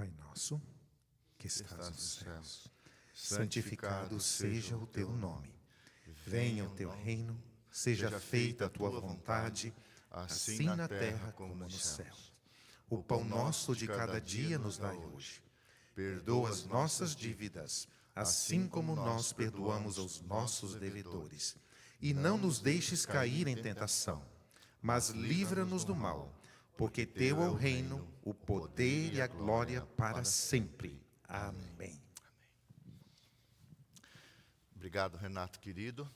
Pai nosso, que estás nos céus, santificado seja o teu nome. Venha o teu reino, seja feita a tua vontade, assim na terra como no céu. O pão nosso de cada dia nos dai hoje. Perdoa as nossas dívidas, assim como nós perdoamos aos nossos devedores. E não nos deixes cair em tentação, mas livra-nos do mal, porque teu é o reino, o poder e a glória para sempre. Amém. Obrigado, Renato, querido.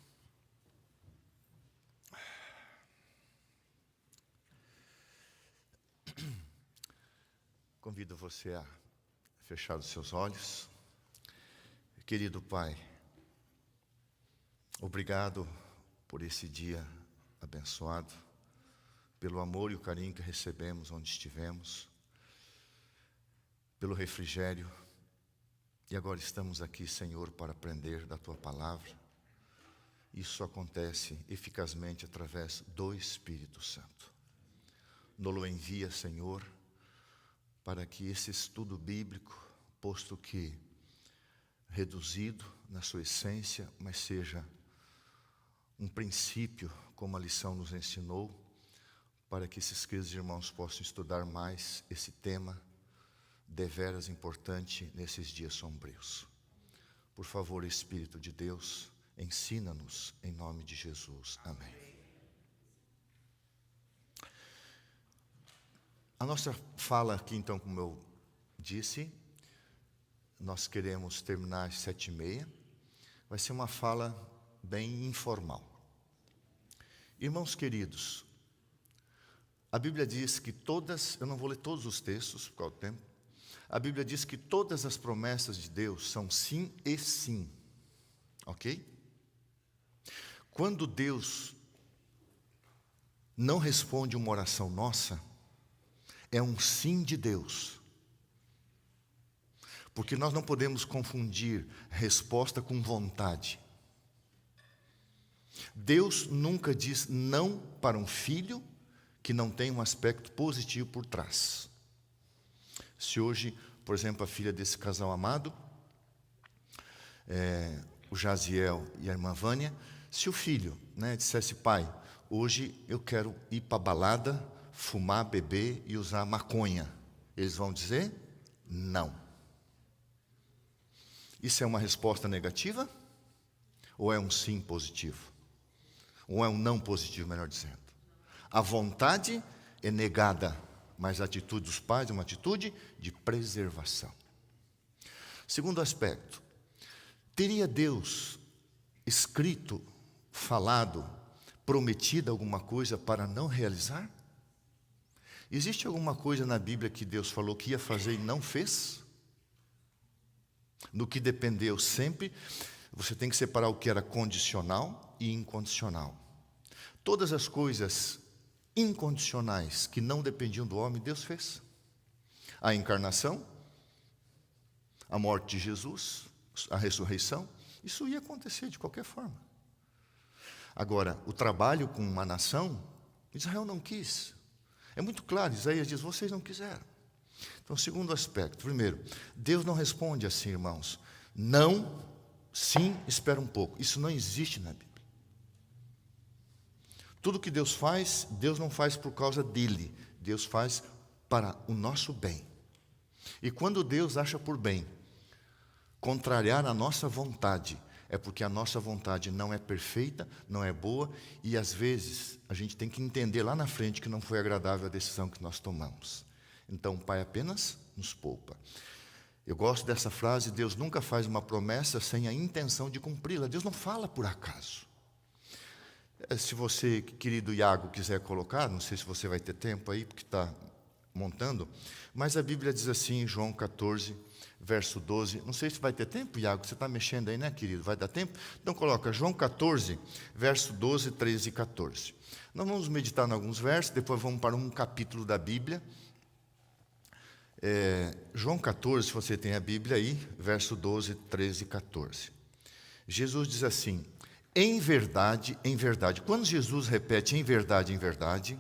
Convido você a fechar os seus olhos. Querido Pai, obrigado por esse dia abençoado, pelo amor e o carinho que recebemos onde estivemos, pelo refrigério. E agora estamos aqui, Senhor, para aprender da Tua Palavra. Isso acontece eficazmente através do Espírito Santo. Nos envia, Senhor, para que esse estudo bíblico, posto que reduzido na sua essência, mas seja um princípio, como a lição nos ensinou, para que esses queridos irmãos possam estudar mais esse tema deveras importante nesses dias sombrios. Por favor, Espírito de Deus, ensina-nos em nome de Jesus. Amém. A nossa fala aqui, então, como eu disse, nós queremos terminar às 7h30. Vai ser uma fala bem informal. Irmãos queridos, a Bíblia diz que eu não vou ler todos os textos, por causa do tempo. A Bíblia diz que todas as promessas de Deus são sim e sim. Ok? Quando Deus não responde uma oração nossa, é um sim de Deus. Porque nós não podemos confundir resposta com vontade. Deus nunca diz não para um filho que não tem um aspecto positivo por trás. Se hoje, por exemplo, a filha desse casal amado, o Jaziel e a irmã Vânia, se o filho dissesse: pai, hoje eu quero ir para a balada, fumar, beber e usar maconha, eles vão dizer não. Isso é uma resposta negativa? Ou é um sim positivo? Ou é um não positivo, melhor dizendo? A vontade é negada, mas a atitude dos pais é uma atitude de preservação. Segundo aspecto, teria Deus escrito, falado, prometido alguma coisa para não realizar? Existe alguma coisa na Bíblia que Deus falou que ia fazer e não fez? No que dependeu sempre, você tem que separar o que era condicional e incondicional. Todas as coisas incondicionais que não dependiam do homem, Deus fez. A encarnação, a morte de Jesus, a ressurreição, isso ia acontecer de qualquer forma. Agora, o trabalho com uma nação, Israel não quis. É muito claro, Isaías diz: vocês não quiseram. Então, segundo aspecto, primeiro, Deus não responde assim, irmãos. Não, sim, espera um pouco. Isso não existe na Bíblia. Tudo que Deus faz, Deus não faz por causa dele. Deus faz para o nosso bem. E quando Deus acha por bem contrariar a nossa vontade, é porque a nossa vontade não é perfeita, não é boa, e às vezes a gente tem que entender lá na frente que não foi agradável a decisão que nós tomamos. Então o Pai apenas nos poupa. Eu gosto dessa frase: Deus nunca faz uma promessa sem a intenção de cumpri-la. Deus não fala por acaso. Se você, querido Iago, quiser colocar, não sei se você vai ter tempo aí, porque está montando, mas a Bíblia diz assim em João 14, verso 12, não sei se vai ter tempo, Iago, você está mexendo aí, né, querido? Vai dar tempo? Então coloca João 14, verso 12, 13 e 14. Nós vamos meditar em alguns versos, depois vamos para um capítulo da Bíblia. João 14, se você tem a Bíblia aí, verso 12, 13 e 14. Jesus diz assim: em verdade, quando Jesus repete em verdade,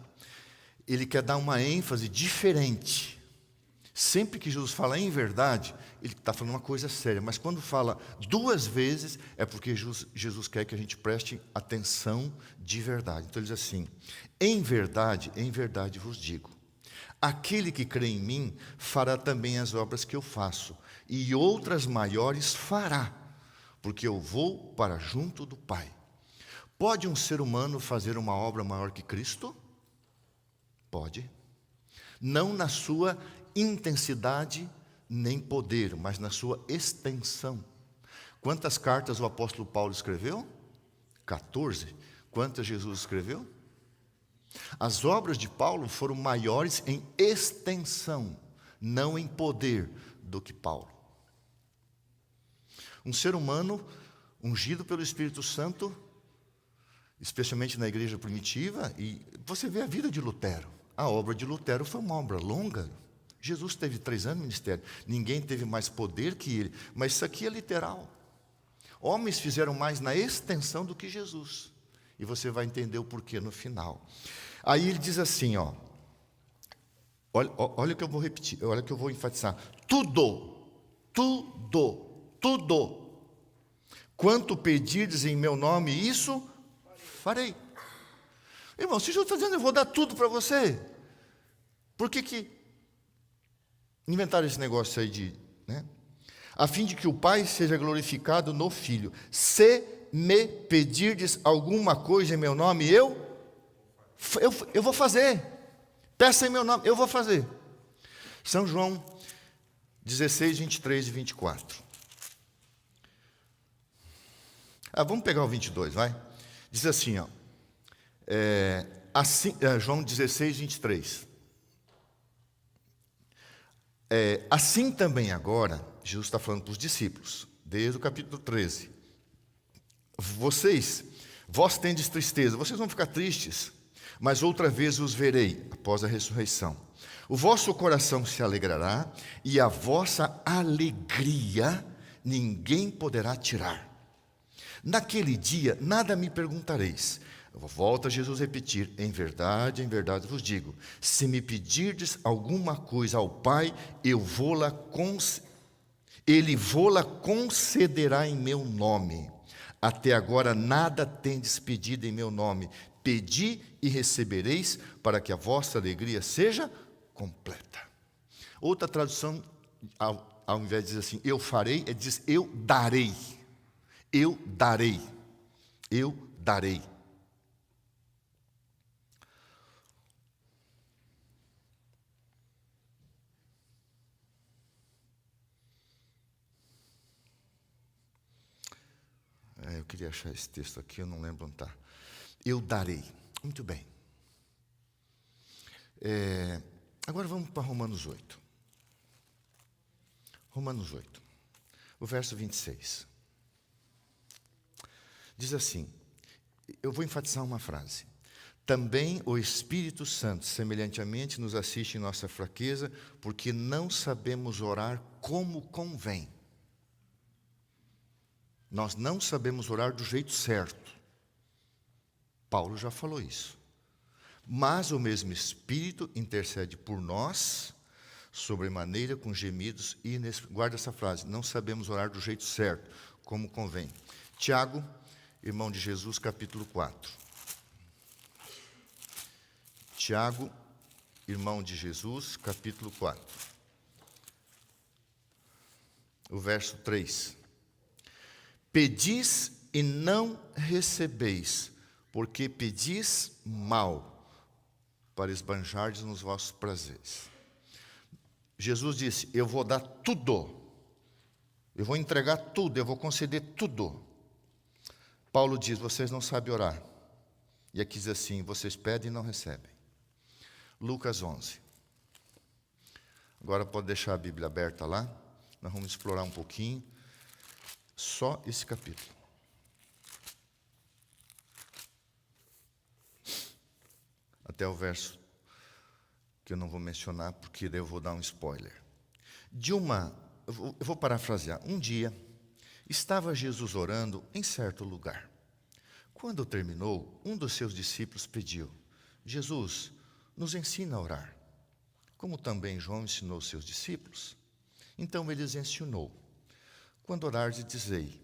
ele quer dar uma ênfase diferente. Sempre que Jesus fala em verdade, ele está falando uma coisa séria. Mas quando fala 2 vezes, é porque Jesus quer que a gente preste atenção de verdade. Então ele diz assim: em verdade vos digo, aquele que crê em mim fará também as obras que eu faço, e outras maiores fará, porque eu vou para junto do Pai. Pode um ser humano fazer uma obra maior que Cristo? Pode. Não na sua intensidade nem poder, mas na sua extensão. Quantas cartas o apóstolo Paulo escreveu? 14. Quantas Jesus escreveu? As obras de Paulo foram maiores em extensão, não em poder, do que Paulo. Um ser humano ungido pelo Espírito Santo, especialmente na igreja primitiva, e você vê a vida de Lutero. A obra de Lutero foi uma obra longa. Jesus teve 3 anos de ministério. Ninguém teve mais poder que ele. Mas isso aqui é literal. Homens fizeram mais na extensão do que Jesus. E você vai entender o porquê no final. Aí ele diz assim, ó. Olha o que eu vou repetir, olha o que eu vou enfatizar. Tudo. Quanto pedirdes em meu nome, isso farei. Irmão, se Jesus está dizendo, eu vou dar tudo para você. Por que inventaram esse negócio aí de, né? A fim de que o Pai seja glorificado no Filho. Se me pedirdes alguma coisa em meu nome, eu vou fazer. Peça em meu nome, eu vou fazer. São João 16, 23 e 24. Vamos pegar o 22, vai. Diz assim, ó. João 16, 23. Assim também agora, Jesus está falando para os discípulos, desde o capítulo 13. Vós tendes tristeza, vocês vão ficar tristes, mas outra vez os verei, após a ressurreição. O vosso coração se alegrará, e a vossa alegria ninguém poderá tirar. Naquele dia, nada me perguntareis. Volta Jesus a repetir, em verdade vos digo, se me pedirdes alguma coisa ao Pai, Ele vô-la concederá em meu nome. Até agora nada tendes pedido em meu nome. Pedi e recebereis, para que a vossa alegria seja completa. Outra tradução, ao invés de dizer assim, eu farei, diz eu darei. Eu darei. Eu darei. Eu queria achar esse texto aqui, eu não lembro onde está. Eu darei. Muito bem. Agora vamos para Romanos 8. Romanos 8. O verso 26. Diz assim, eu vou enfatizar uma frase. Também o Espírito Santo, semelhantemente, nos assiste em nossa fraqueza, porque não sabemos orar como convém. Nós não sabemos orar do jeito certo. Paulo já falou isso. Mas o mesmo Espírito intercede por nós, sobremaneira com gemidos inexprimíveis. Guarda essa frase, não sabemos orar do jeito certo, como convém. Tiago, irmão de Jesus, capítulo 4. Tiago, irmão de Jesus, capítulo 4. O verso 3. Pedis e não recebeis, porque pedis mal, para esbanjardes nos vossos prazeres. Jesus disse, eu vou dar tudo, eu vou entregar tudo, eu vou conceder tudo. Paulo diz, vocês não sabem orar. E aqui diz assim, vocês pedem e não recebem. Lucas 11. Agora pode deixar a Bíblia aberta lá, nós vamos explorar um pouquinho. Só esse capítulo. Até o verso que eu não vou mencionar, porque daí eu vou dar um spoiler. Eu vou parafrasear. Um dia, estava Jesus orando em certo lugar. Quando terminou, um dos seus discípulos pediu, Jesus, nos ensina a orar, como também João ensinou seus discípulos. Então ele lhes ensinou: quando orares, dizei: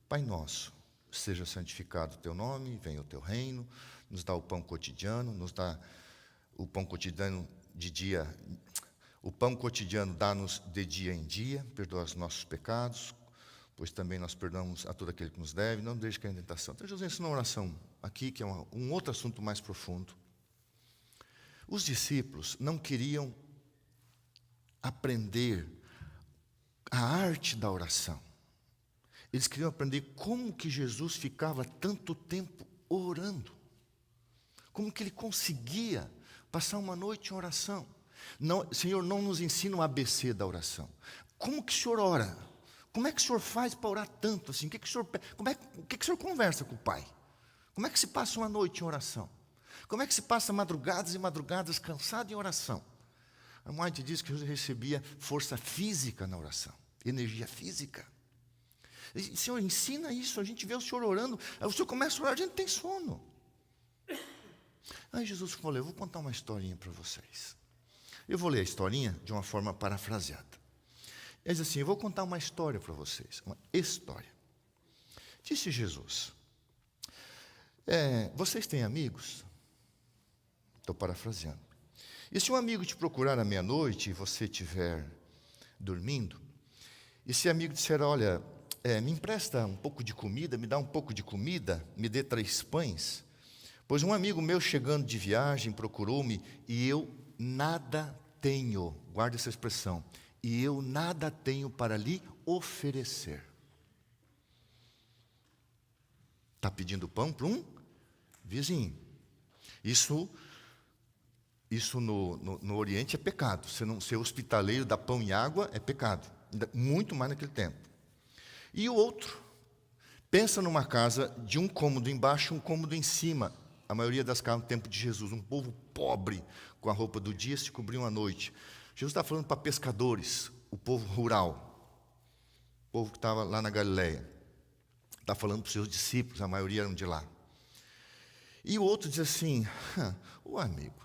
Pai nosso, seja santificado o teu nome, venha o teu reino, nos dá o pão cotidiano, nos dá o pão cotidiano de dia, o pão cotidiano dá-nos de dia em dia, perdoa os nossos pecados, pois também nós perdoamos a todo aquele que nos deve, não deixe cair em tentação. Então Jesus ensinou uma oração aqui, que é um outro assunto mais profundo. Os discípulos não queriam aprender a arte da oração. Eles queriam aprender como que Jesus ficava tanto tempo orando. Como que ele conseguia passar uma noite em oração. Não, Senhor, não nos ensina o ABC da oração. Como que o Senhor ora? Como é que o Senhor faz para orar tanto assim? O que o Senhor conversa com o Pai? Como é que se passa uma noite em oração? Como é que se passa madrugadas e madrugadas cansado em oração? A White diz que Jesus recebia força física na oração, energia física. E, Senhor, ensina isso, a gente vê o Senhor orando, aí o Senhor começa a orar, a gente tem sono. Aí Jesus falou: eu vou contar uma historinha para vocês. Eu vou ler a historinha de uma forma parafraseada. Ele diz assim: eu vou contar uma história para vocês, uma história. Disse Jesus: vocês têm amigos? Estou parafraseando. E se um amigo te procurar à meia-noite e você estiver dormindo, e se o amigo disser: olha, me empresta um pouco de comida, me dá um pouco de comida, me dê 3 pães, pois um amigo meu chegando de viagem procurou-me e eu nada tenho, guarda essa expressão, e eu nada tenho para lhe oferecer. Está pedindo pão para um vizinho. Isso no Oriente é pecado. Você não ser hospitaleiro, dar pão e água é pecado. Muito mais naquele tempo. E o outro, pensa numa casa de um cômodo embaixo e um cômodo em cima. A maioria das casas no tempo de Jesus, um povo pobre, com a roupa do dia, se cobriam à noite. Jesus está falando para pescadores, o povo rural, o povo que estava lá na Galileia. Está falando para os seus discípulos, a maioria eram de lá. E o outro diz assim: ô amigo,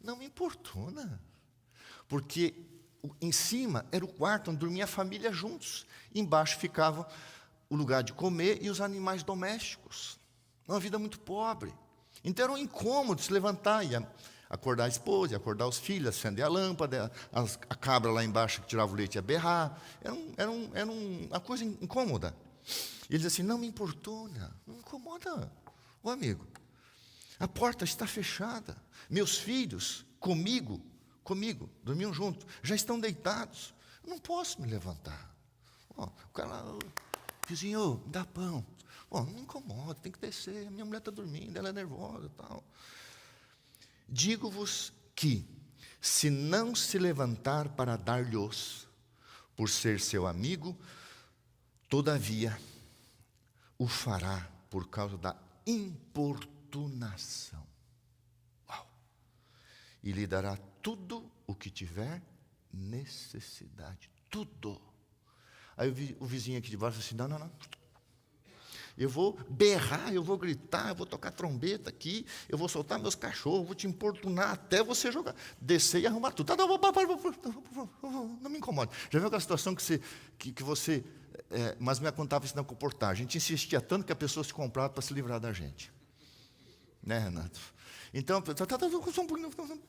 não me importuna, porque em cima era o quarto onde dormia a família juntos, embaixo ficava o lugar de comer e os animais domésticos. Uma vida muito pobre. Então era um incômodo se levantar e acordar a esposa, e acordar os filhos, acender a lâmpada, a cabra lá embaixo que tirava o leite ia berrar. Era uma coisa incômoda. E ele diz assim: não me importuna, não me incomoda, ô amigo. A porta está fechada. Meus filhos, comigo, dormiam juntos, já estão deitados. Eu não posso me levantar. O cara lá: vizinho, me dá pão. Não me incomoda, tem que descer. Minha mulher está dormindo, ela é nervosa e tal. Digo-vos que, se não se levantar para dar-lhes, por ser seu amigo, todavia o fará por causa da importunação. Uau! E lhe dará tudo o que tiver necessidade. Tudo. Aí o vizinho aqui de baixo disse assim: não. Eu vou berrar, eu vou gritar, eu vou tocar trombeta aqui, eu vou soltar meus cachorros, vou te importunar até você jogar. Descer e arrumar tudo. Não me incomoda. Já viu aquela situação que você... mas me contava isso na comportagem. A gente insistia tanto que a pessoa se comprava para se livrar da gente. Né, Renato? Então,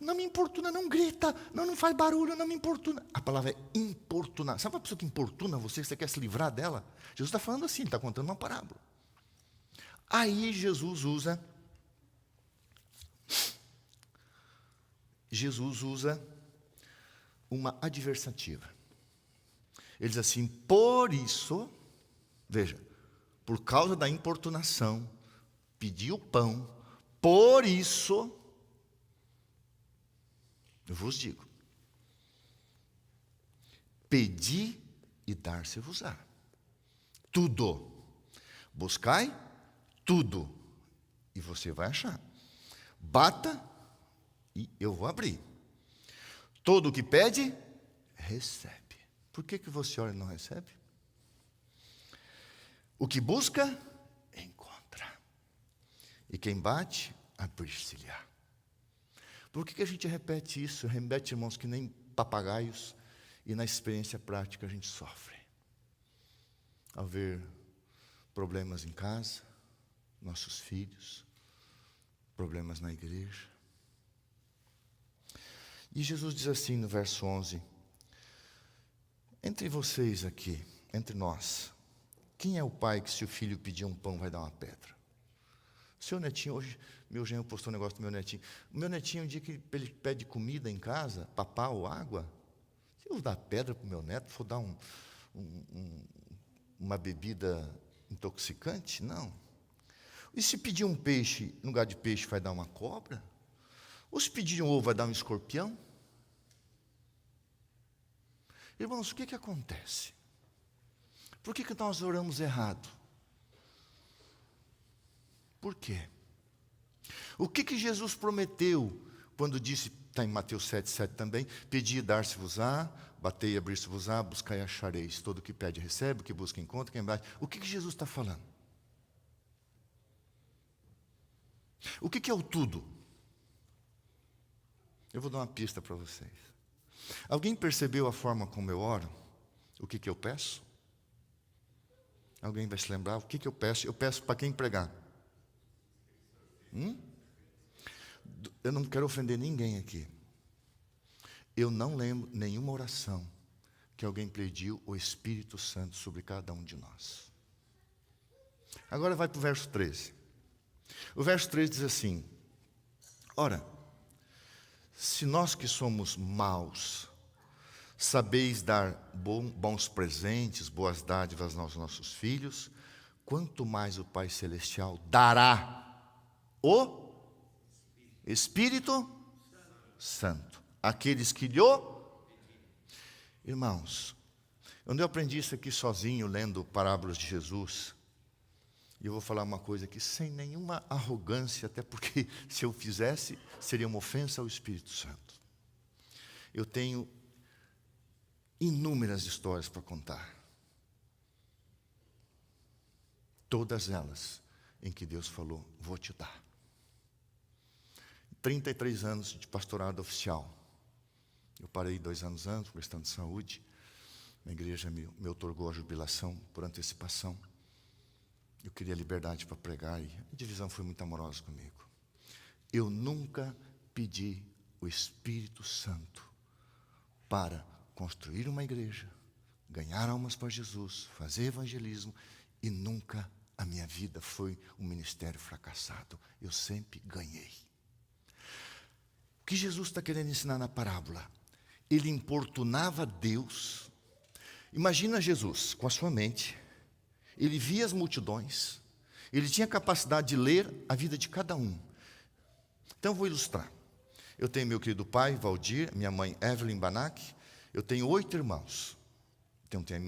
não me importuna, não grita, não faz barulho, não me importuna. A palavra é importunar. Sabe uma pessoa que importuna você, que você quer se livrar dela? Jesus está falando assim, está contando uma parábola. Aí Jesus usa uma adversativa. Ele diz assim: por isso, veja, por causa da importunação, pediu pão, por isso, eu vos digo, pedi e dar-se-vos-á. Tudo. Buscai tudo, e você vai achar. Bata, e eu vou abrir. Todo o que pede, recebe. Por que você ora e não recebe? O que busca, encontra. E quem bate, abrir-se-lhe-á. Por que a gente repete isso? Repete, irmãos, que nem papagaios, e na experiência prática a gente sofre. Ao ver problemas em casa, nossos filhos, problemas na igreja. E Jesus diz assim no verso 11, entre vocês aqui, entre nós, quem é o pai que se o filho pedir um pão vai dar uma pedra? Seu netinho, hoje meu genro postou um negócio do meu netinho. O meu netinho, um dia que ele pede comida em casa, papá ou água, se eu vou dar pedra para o meu neto, vou dar uma bebida intoxicante? Não. E se pedir um peixe, no lugar de peixe vai dar uma cobra? Ou se pedir um ovo vai dar um escorpião? Irmãos, o que acontece? Por que nós oramos errado? Por quê? O que Jesus prometeu quando disse, está em Mateus 7,7 também, pedi e dar-se-vos-á, batei e abrir-se-vos-á, buscai e achareis, todo o que pede recebe, o que busca encontra, quem bate. O que Jesus está falando? O que é o tudo? Eu vou dar uma pista para vocês. Alguém percebeu a forma como eu oro? O que eu peço? Alguém vai se lembrar? O que eu peço? Eu peço para quem pregar? Eu não quero ofender ninguém aqui. Eu não lembro nenhuma oração que alguém pediu o Espírito Santo sobre cada um de nós. Agora vai para o verso 13. O verso 13 diz assim, ora, se nós que somos maus, sabeis dar bons presentes, boas dádivas aos nossos filhos, quanto mais o Pai Celestial dará o Espírito Santo àqueles que lhe... Irmãos, quando eu aprendi isso aqui sozinho, lendo parábolas de Jesus, e eu vou falar uma coisa aqui sem nenhuma arrogância, até porque se eu fizesse, seria uma ofensa ao Espírito Santo. Eu tenho inúmeras histórias para contar. Todas elas em que Deus falou, vou te dar. 33 anos de pastorado oficial. Eu parei 2 anos antes, por questão de saúde. A igreja me outorgou a jubilação por antecipação. Eu queria liberdade para pregar e a divisão foi muito amorosa comigo. Eu nunca pedi o Espírito Santo para construir uma igreja, ganhar almas para Jesus, fazer evangelismo, e nunca a minha vida foi um ministério fracassado. Eu sempre ganhei. O que Jesus está querendo ensinar na parábola? Ele importunava Deus. Imagina Jesus com a sua mente. Ele via as multidões. Ele tinha capacidade de ler a vida de cada um. Então eu vou ilustrar. Eu tenho meu querido pai, Valdir, minha mãe, Evelyn Banac. Eu tenho 8 irmãos. Então tenho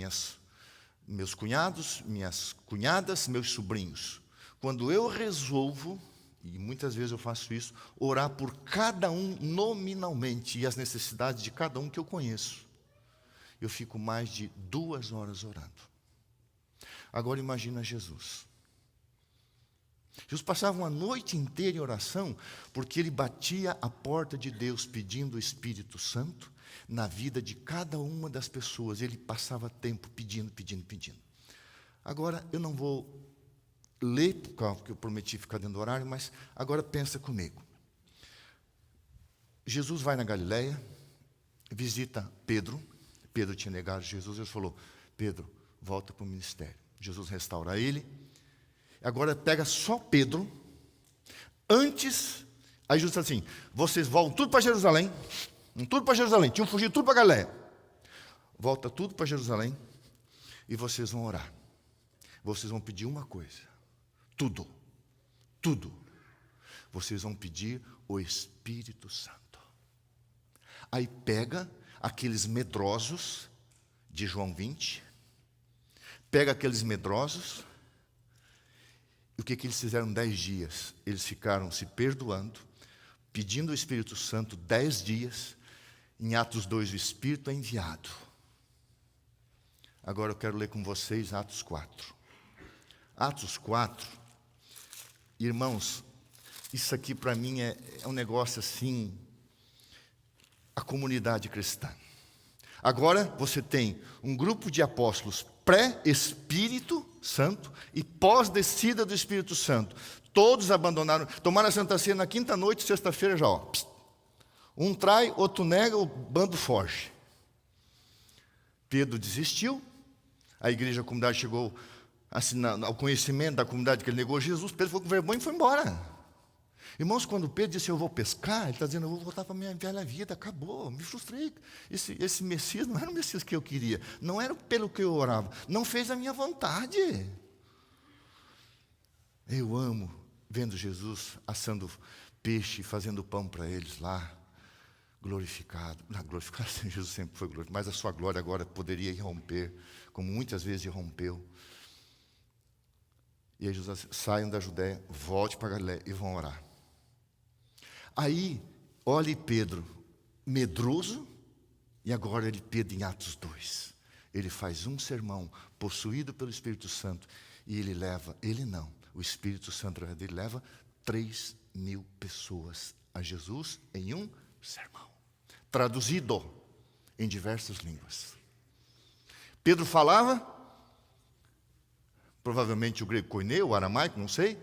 meus cunhados, minhas cunhadas, meus sobrinhos. Quando eu resolvo, e muitas vezes eu faço isso, orar por cada um nominalmente e as necessidades de cada um que eu conheço, eu fico mais de 2 horas orando. Agora imagina Jesus. Jesus passava uma noite inteira em oração, porque ele batia a porta de Deus pedindo o Espírito Santo na vida de cada uma das pessoas. Ele passava tempo pedindo. Agora, eu não vou ler, porque eu prometi ficar dentro do horário, mas agora pensa comigo. Jesus vai na Galileia, visita Pedro. Pedro tinha negado Jesus, ele falou, Pedro, volta para o ministério. Jesus restaura ele. Agora pega só Pedro. Antes, aí Jesus disse assim, vocês voltam tudo para Jerusalém. Tudo para Jerusalém. Tinham fugido tudo para Galileia. Volta tudo para Jerusalém. E vocês vão orar. Vocês vão pedir uma coisa. Tudo. Vocês vão pedir o Espírito Santo. Aí pega aqueles medrosos de João 20. Pega aqueles medrosos. E o que eles fizeram 10 dias? Eles ficaram se perdoando, pedindo o Espírito Santo 10 dias. Em Atos 2, o Espírito é enviado. Agora eu quero ler com vocês Atos 4. Atos 4, irmãos, isso aqui para mim é um negócio assim a comunidade cristã. Agora você tem um grupo de apóstolos pré-Espírito Santo e pós-descida do Espírito Santo. Todos abandonaram, tomaram a Santa Ceia na quinta noite, sexta-feira já, ó. Um trai, outro nega, o bando foge. Pedro desistiu, a igreja, a comunidade chegou assim, ao conhecimento da comunidade que ele negou Jesus. Pedro ficou com vergonha e foi embora. Irmãos, quando Pedro disse, eu vou pescar, ele está dizendo, eu vou voltar para a minha velha vida, acabou, me frustrei. Esse Messias não era o Messias que eu queria, não era pelo que eu orava, não fez a minha vontade. Eu amo vendo Jesus assando peixe, fazendo pão para eles lá, glorificado. Não, glorificado, Jesus sempre foi glorificado, mas a sua glória agora poderia irromper, como muitas vezes irrompeu. E aí Jesus disse, saiam da Judéia, volte para a Galiléia e vão orar. Aí, olhe Pedro, medroso, e agora Pedro em Atos 2. Ele faz um sermão, possuído pelo Espírito Santo, e o Espírito Santo dele leva 3.000 pessoas a Jesus em um sermão, traduzido em diversas línguas. Pedro falava, provavelmente o grego koineu, o aramaico, não sei,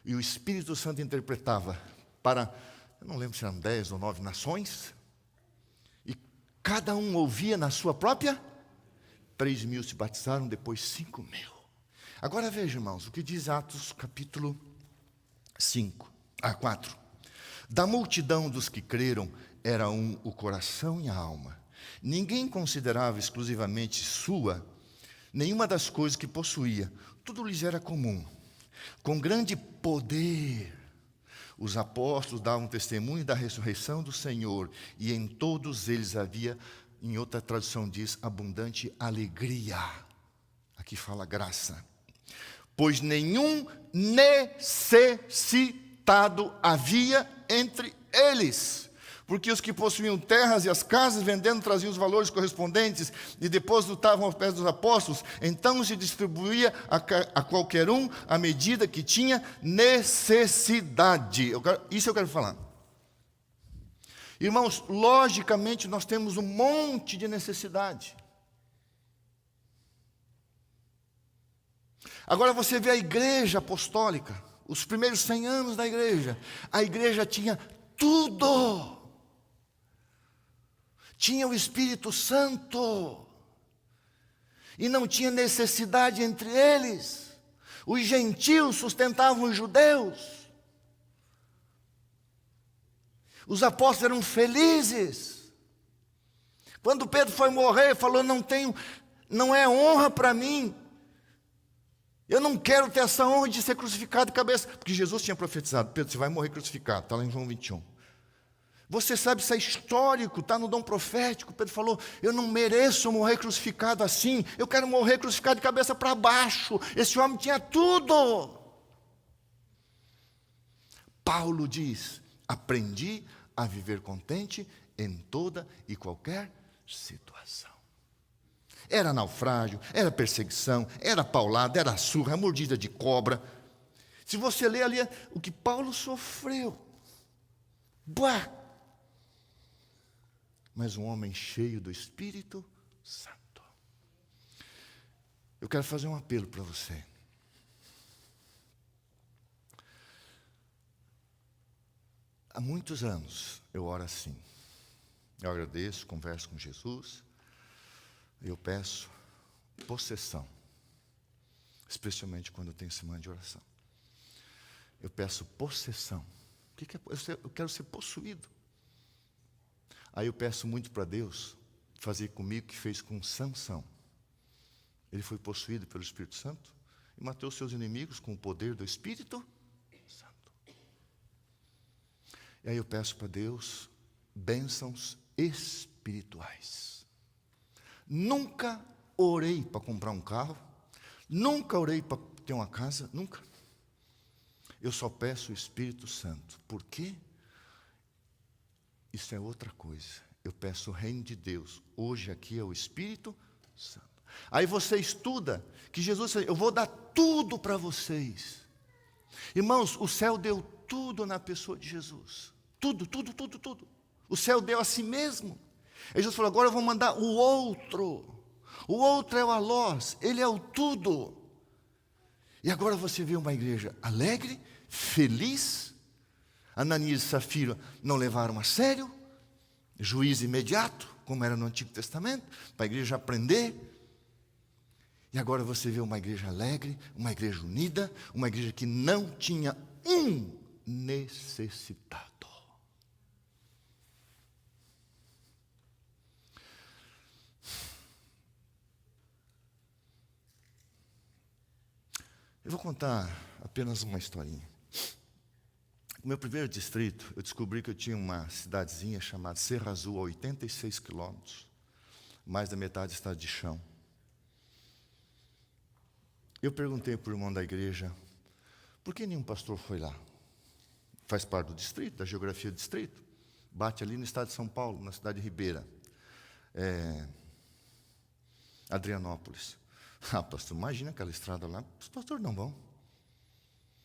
e o Espírito Santo interpretava para, eu não lembro se eram 10 ou 9 nações, e cada um ouvia na sua própria, 3.000 se batizaram, depois 5.000. Agora veja, irmãos, o que diz Atos capítulo 4. Da multidão dos que creram, era um o coração e a alma. Ninguém considerava exclusivamente sua nenhuma das coisas que possuía. Tudo lhes era comum. Com grande poder, os apóstolos davam testemunho da ressurreição do Senhor, e em todos eles havia, em outra tradução diz, abundante alegria. Aqui fala graça. Pois nenhum necessitado havia entre eles. Porque os que possuíam terras e as casas, vendendo, traziam os valores correspondentes e depositavam aos pés dos apóstolos. Então se distribuía a qualquer um à medida que tinha necessidade. Isso eu quero falar. Irmãos, logicamente nós temos um monte de necessidade. Agora você vê a igreja apostólica, os primeiros 100 anos da igreja. A igreja tinha tudo. Tinha o Espírito Santo. E não tinha necessidade entre eles. Os gentios sustentavam os judeus. Os apóstolos eram felizes. Quando Pedro foi morrer, falou, não é honra para mim. Eu não quero ter essa honra de ser crucificado de cabeça. Porque Jesus tinha profetizado, Pedro, você vai morrer crucificado. Está lá em João 21. Você sabe, isso é histórico, está no dom profético. Pedro falou, eu não mereço morrer crucificado assim. Eu quero morrer crucificado de cabeça para baixo. Esse homem tinha tudo. Paulo diz, aprendi a viver contente em toda e qualquer situação. Era naufrágio, era perseguição, era paulada, era surra, mordida de cobra. Se você ler ali o que Paulo sofreu. Bah! Mas um homem cheio do Espírito Santo. Eu quero fazer um apelo para você. Há muitos anos eu oro assim. Eu agradeço, converso com Jesus. Eu peço possessão, especialmente quando eu tenho semana de oração. Eu peço possessão. O que é? Eu quero ser possuído. Aí eu peço muito para Deus fazer comigo o que fez com Sansão. Ele foi possuído pelo Espírito Santo e matou seus inimigos com o poder do Espírito Santo. E aí eu peço para Deus bênçãos espirituais. Nunca orei para comprar um carro, nunca orei para ter uma casa, nunca. Eu só peço o Espírito Santo. Por quê? Isso é outra coisa. Eu peço o reino de Deus. Hoje aqui é o Espírito Santo. Aí você estuda que Jesus disse, eu vou dar tudo para vocês. Irmãos, o céu deu tudo na pessoa de Jesus. Tudo, tudo, tudo, tudo. O céu deu a si mesmo. Aí Jesus falou, agora eu vou mandar o outro. O outro é o alós, ele é o tudo. E agora você vê uma igreja alegre, feliz. Ananias e Safira não levaram a sério. Juízo imediato, como era no Antigo Testamento, para a igreja aprender. E agora você vê uma igreja alegre, uma igreja unida, uma igreja que não tinha um necessitado. Eu vou contar apenas uma historinha. No meu primeiro distrito, eu descobri que eu tinha uma cidadezinha chamada Serra Azul, a 86 quilômetros, mais da metade estado de chão. Eu perguntei para o irmão da igreja, por que nenhum pastor foi lá? Faz parte do distrito, da geografia do distrito. Bate ali no estado de São Paulo, na cidade de Ribeira. Adrianópolis. Ah, pastor, imagina aquela estrada lá, os pastores não vão.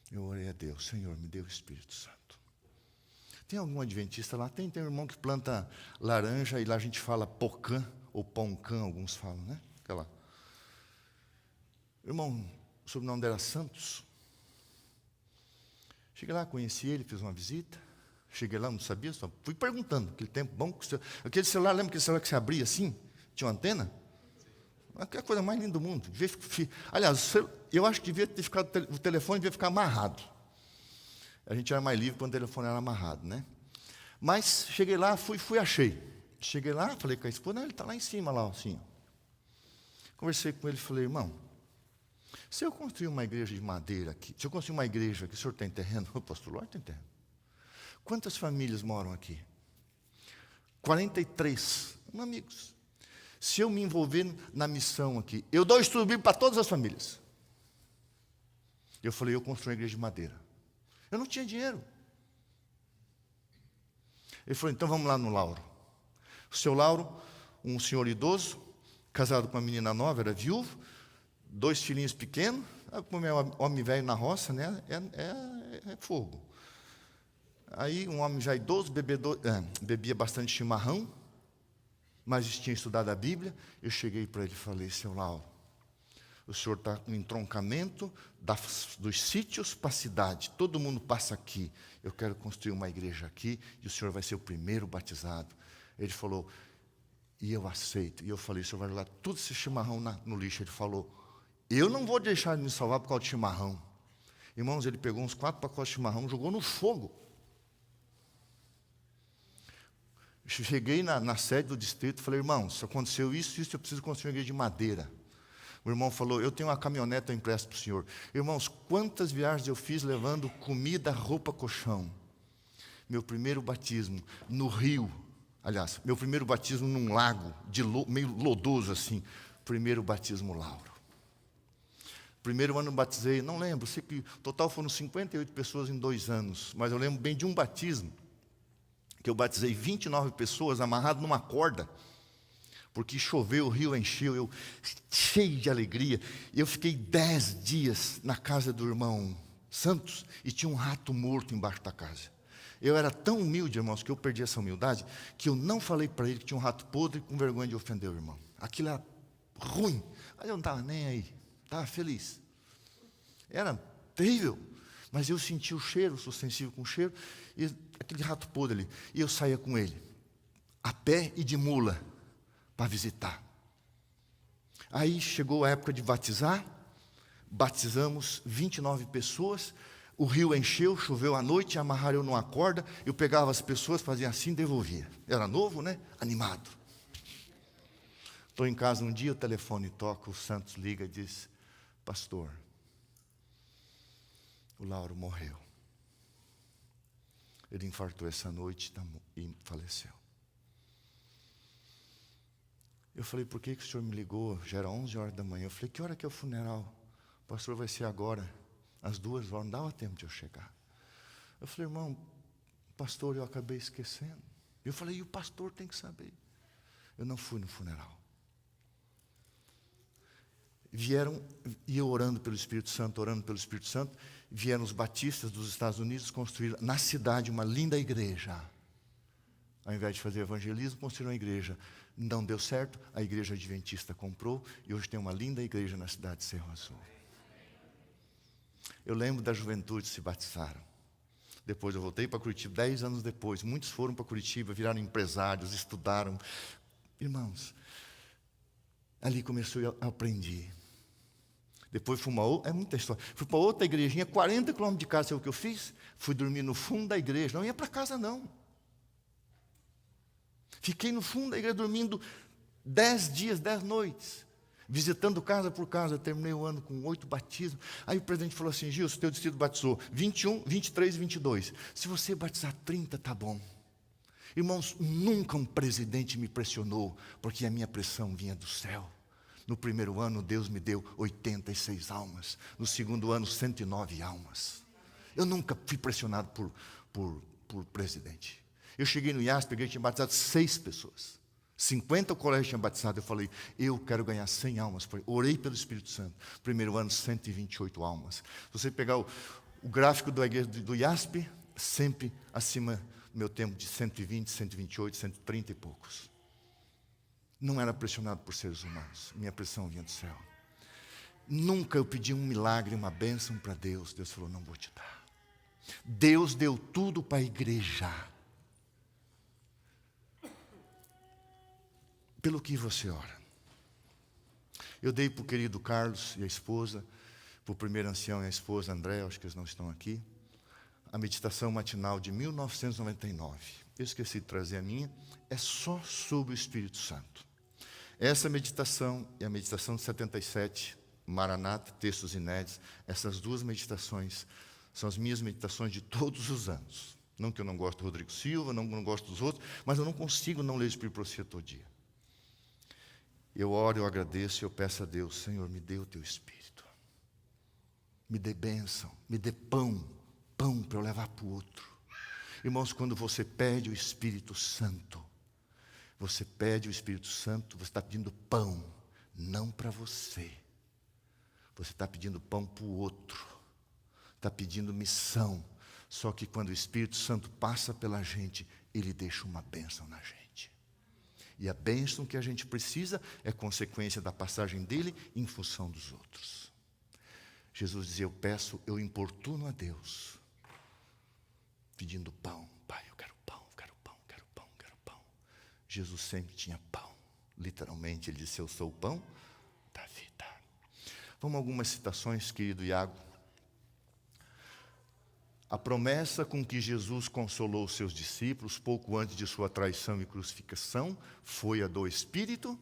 Eu orei a Deus, Senhor, me dê o Espírito Santo. Tem algum adventista lá? Tem um irmão que planta laranja, e lá a gente fala pocã, ou poncã, alguns falam, né? Aquela. Irmão, o sobrenome dele era Santos. Cheguei lá, conheci ele, fiz uma visita. Cheguei lá, não sabia, só fui perguntando. Aquele tempo bom. Aquele celular, lembra aquele celular que se abria assim? Tinha uma antena? A coisa mais linda do mundo. Aliás, eu acho que devia ter ficado, o telefone devia ficar amarrado. A gente era mais livre quando o telefone era amarrado, né? Mas cheguei lá, fui achei. Cheguei lá, falei com a esposa, ele está lá em cima, lá, assim. Conversei com ele, falei, irmão, se eu construir uma igreja de madeira aqui, se eu construir uma igreja aqui, o senhor tem terreno? O pastor Lorde tem terreno. Quantas famílias moram aqui? 43 amigos. Se eu me envolver na missão aqui, eu dou estudo bíblico para todas as famílias. Eu falei, eu construo uma igreja de madeira. Eu não tinha dinheiro. Ele falou, então vamos lá no Lauro. O seu Lauro, um senhor idoso, casado com uma menina nova, era viúvo, 2 filhinhos pequenos, como é homem velho na roça, né? É fogo. Aí um homem já idoso, bebia bastante chimarrão, mas tinha estudado a Bíblia. Eu cheguei para ele e falei, seu Lauro, o senhor está no entroncamento dos sítios para a cidade, todo mundo passa aqui, eu quero construir uma igreja aqui, e o senhor vai ser o primeiro batizado. Ele falou, e eu aceito. E eu falei, o senhor vai jogar tudo esse chimarrão no lixo. Ele falou, eu não vou deixar de me salvar por causa de chimarrão. Irmãos, ele pegou uns 4 pacotes de chimarrão, jogou no fogo. Cheguei na sede do distrito, falei, irmãos, se aconteceu isso, eu preciso construir uma igreja de madeira. O irmão falou, eu tenho uma caminhonete, eu empresto para o senhor. Irmãos, quantas viagens eu fiz levando comida, roupa, colchão. Meu primeiro batismo no rio, aliás, meu primeiro batismo num lago, meio lodoso assim. Primeiro batismo Lauro. Primeiro ano eu batizei, não lembro, sei que total foram 58 pessoas em 2 anos. Mas eu lembro bem de um batismo, que eu batizei 29 pessoas amarrado numa corda, porque choveu, o rio encheu, eu cheio de alegria. Eu fiquei 10 dias na casa do irmão Santos e tinha um rato morto embaixo da casa. Eu era tão humilde, irmãos, que eu perdi essa humildade, que eu não falei para ele que tinha um rato podre com vergonha de ofender o irmão. Aquilo era ruim, mas eu não estava nem aí, estava feliz. Era terrível, mas eu senti o cheiro, sou sensível com o cheiro, e aquele rato podre ali. E eu saía com ele, a pé e de mula, para visitar. Aí chegou a época de batizar, batizamos 29 pessoas, o rio encheu, choveu à noite, amarraram eu numa corda, eu pegava as pessoas, fazia assim e devolvia. Era novo, né? Animado. Estou em casa um dia, o telefone toca, o Santos liga e diz, pastor, o Lauro morreu. Ele infartou essa noite e faleceu. Eu falei, por que o senhor me ligou? Já era 11 horas da manhã. Eu falei, que hora que é o funeral? O pastor vai ser agora, às 2 horas, não dava tempo de eu chegar. Eu falei, irmão, pastor, eu acabei esquecendo. Eu falei, e o pastor tem que saber. Eu não fui no funeral. Vieram, e eu orando pelo Espírito Santo, vieram os batistas dos Estados Unidos construir na cidade uma linda igreja. Ao invés de fazer evangelismo, construíram uma igreja. Não deu certo, a igreja adventista comprou e hoje tem uma linda igreja na cidade de Cerro Azul. Eu lembro da juventude se batizaram. Depois eu voltei para Curitiba, 10 anos depois. Muitos foram para Curitiba, viraram empresários, estudaram. Irmãos, ali começou a aprender. Depois fui é muita história. Fui para outra igrejinha, 40 quilômetros de casa, sabe o que eu fiz? Fui dormir no fundo da igreja, não ia para casa não. Fiquei no fundo da igreja dormindo 10 dias, 10 noites, visitando casa por casa. Terminei o ano com 8 batismos. Aí o presidente falou assim: Gilson, teu distrito batizou 21, 23 e 22. Se você batizar 30, tá bom. Irmãos, nunca um presidente me pressionou, porque a minha pressão vinha do céu. No primeiro ano, Deus me deu 86 almas. No segundo ano, 109 almas. Eu nunca fui pressionado por presidente. Eu cheguei no IASP, a igreja tinha batizado 6 pessoas. 50 o colégio tinha batizado. Eu falei, eu quero ganhar 100 almas. Orei pelo Espírito Santo. Primeiro ano, 128 almas. Se você pegar o gráfico da igreja do IASP, sempre acima do meu tempo de 120, 128, 130 e poucos. Não era pressionado por seres humanos. Minha pressão vinha do céu. Nunca eu pedi um milagre, uma bênção para Deus. Deus falou, não vou te dar. Deus deu tudo para a igreja. Pelo que você ora? Eu dei para o querido Carlos e a esposa, para o primeiro ancião e a esposa André, acho que eles não estão aqui, a meditação matinal de 1999. Eu esqueci de trazer a minha, é só sobre o Espírito Santo. Essa meditação e a meditação de 77, Maranata, textos inéditos, essas duas meditações são as minhas meditações de todos os anos. Não que eu não gosto do Rodrigo Silva, não gosto dos outros, mas eu não consigo não ler o Espírito Profecia todo dia. Eu oro, eu agradeço, eu peço a Deus, Senhor, me dê o teu Espírito. Me dê bênção, me dê pão para eu levar para o outro. Irmãos, quando você pede o Espírito Santo, você está pedindo pão, não para você. Você está pedindo pão para o outro. Está pedindo missão. Só que quando o Espírito Santo passa pela gente, ele deixa uma bênção na gente. E a bênção que a gente precisa é consequência da passagem dele em função dos outros. Jesus dizia, eu importuno a Deus, pedindo pão. Pai, eu quero pão, quero pão, quero pão, quero pão. Jesus sempre tinha pão. Literalmente, ele disse, eu sou o pão da vida. Vamos a algumas citações, querido Iago. A promessa com que Jesus consolou os seus discípulos pouco antes de sua traição e crucificação foi a do Espírito.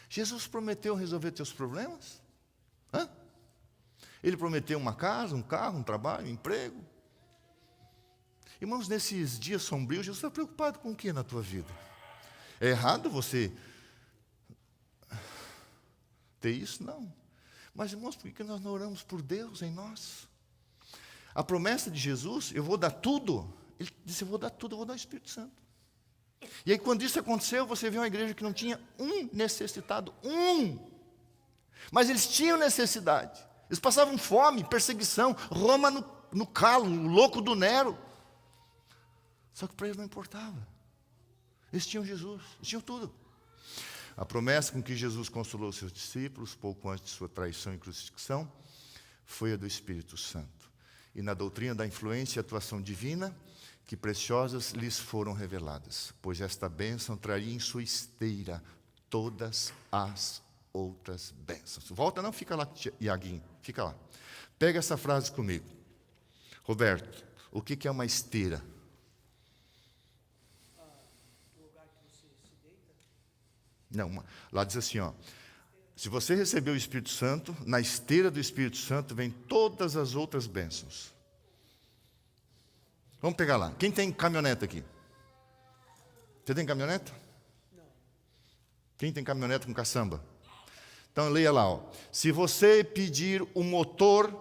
Jesus prometeu resolver teus problemas? Ele prometeu uma casa, um carro, um trabalho, um emprego. Irmãos, nesses dias sombrios, Jesus está preocupado com o que na tua vida? É errado você ter isso? Não. Mas, irmãos, por que nós não oramos por Deus em nós? A promessa de Jesus, eu vou dar tudo. Ele disse, eu vou dar tudo, eu vou dar o Espírito Santo. E aí, quando isso aconteceu, você viu uma igreja que não tinha um necessitado, mas eles tinham necessidade. Eles passavam fome, perseguição, Roma no calo, o louco do Nero. Só que para eles não importava. Eles tinham Jesus, eles tinham tudo. A promessa com que Jesus consolou seus discípulos, pouco antes de sua traição e crucificação, foi a do Espírito Santo. E na doutrina da influência e atuação divina, que preciosas lhes foram reveladas, pois esta bênção traria em sua esteira todas as outras bênçãos. Volta não, fica lá, Iaguinho, fica lá. Pega essa frase comigo. Roberto, o que é uma esteira? O lugar que você se deita? Não, lá diz assim, se você recebeu o Espírito Santo, na esteira do Espírito Santo vem todas as outras bênçãos. Vamos pegar lá. Quem tem caminhoneta aqui? Você tem caminhoneta? Não. Quem tem caminhoneta com caçamba? Então leia lá. Se você pedir o motor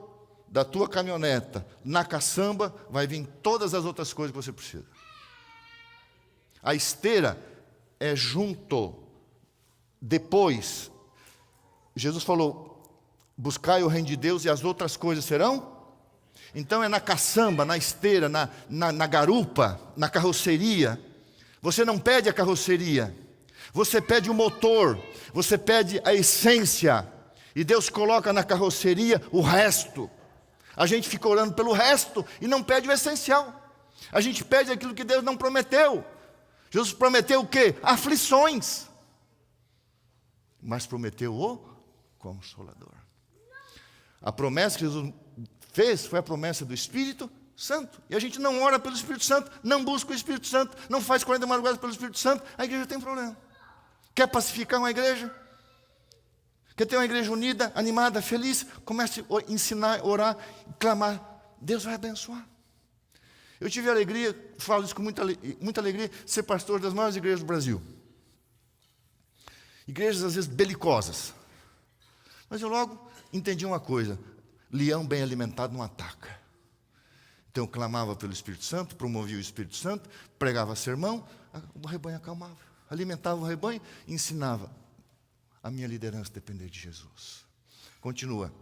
da tua caminhoneta na caçamba, vai vir todas as outras coisas que você precisa. A esteira é junto, depois. Jesus falou, buscai o reino de Deus e as outras coisas serão? Então é na caçamba, na esteira, na garupa, na carroceria. Você não pede a carroceria, você pede o motor, você pede a essência. E Deus coloca na carroceria o resto. A gente fica orando pelo resto e não pede o essencial. A gente pede aquilo que Deus não prometeu. Jesus prometeu o quê? Aflições. Mas prometeu o Consolador. A promessa que Jesus fez foi a promessa do Espírito Santo. E a gente não ora pelo Espírito Santo, não busca o Espírito Santo, não faz 40 madrugadas pelo Espírito Santo, a igreja tem problema. Quer pacificar uma igreja? Quer ter uma igreja unida, animada, feliz? Comece a ensinar, orar, clamar. Deus vai abençoar. Eu tive a alegria, falo isso com muita alegria, de ser pastor das maiores igrejas do Brasil. Igrejas às vezes belicosas. Mas eu logo entendi uma coisa: leão bem alimentado não ataca. Então eu clamava pelo Espírito Santo, promovia o Espírito Santo, pregava sermão, o rebanho acalmava. Alimentava o rebanho, ensinava. A minha liderança depender de Jesus. Continua.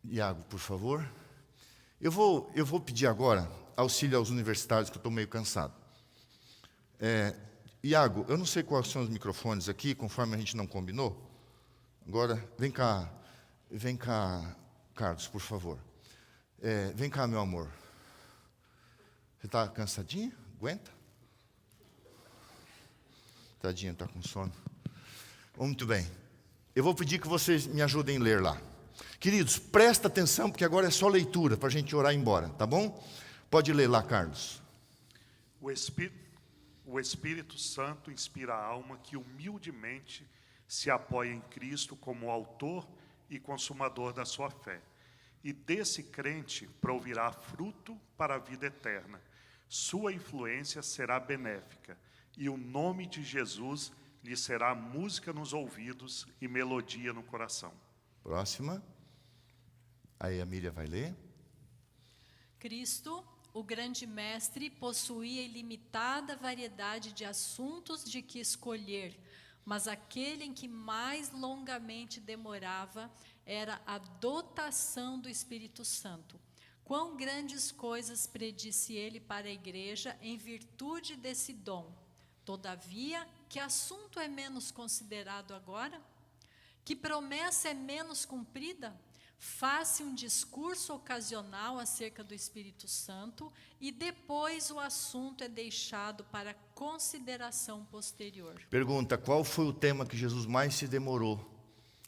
Iago, por favor. Eu vou pedir agora auxílio aos universitários, que eu estou meio cansado. Iago, eu não sei quais são os microfones aqui, conforme a gente não combinou. Agora, vem cá, Carlos, por favor. Vem cá, meu amor. Você está cansadinho? Aguenta? Tadinha, está com sono. Muito bem. Eu vou pedir que vocês me ajudem a ler lá. Queridos, presta atenção, porque agora é só leitura, para a gente orar e ir embora, tá bom? Pode ler lá, Carlos. O Espírito Santo inspira a alma que humildemente se apoia em Cristo como autor e consumador da sua fé. E desse crente provirá fruto para a vida eterna. Sua influência será benéfica, e o nome de Jesus lhe será música nos ouvidos e melodia no coração. Próxima. Aí a Miriam vai ler. Cristo, o grande mestre, possuía ilimitada variedade de assuntos de que escolher, mas aquele em que mais longamente demorava era a dotação do Espírito Santo. Quão grandes coisas predisse ele para a igreja em virtude desse dom. Todavia, que assunto é menos considerado agora? Que promessa é menos cumprida? Faça um discurso ocasional acerca do Espírito Santo e depois o assunto é deixado para consideração posterior. Pergunta: qual foi o tema que Jesus mais se demorou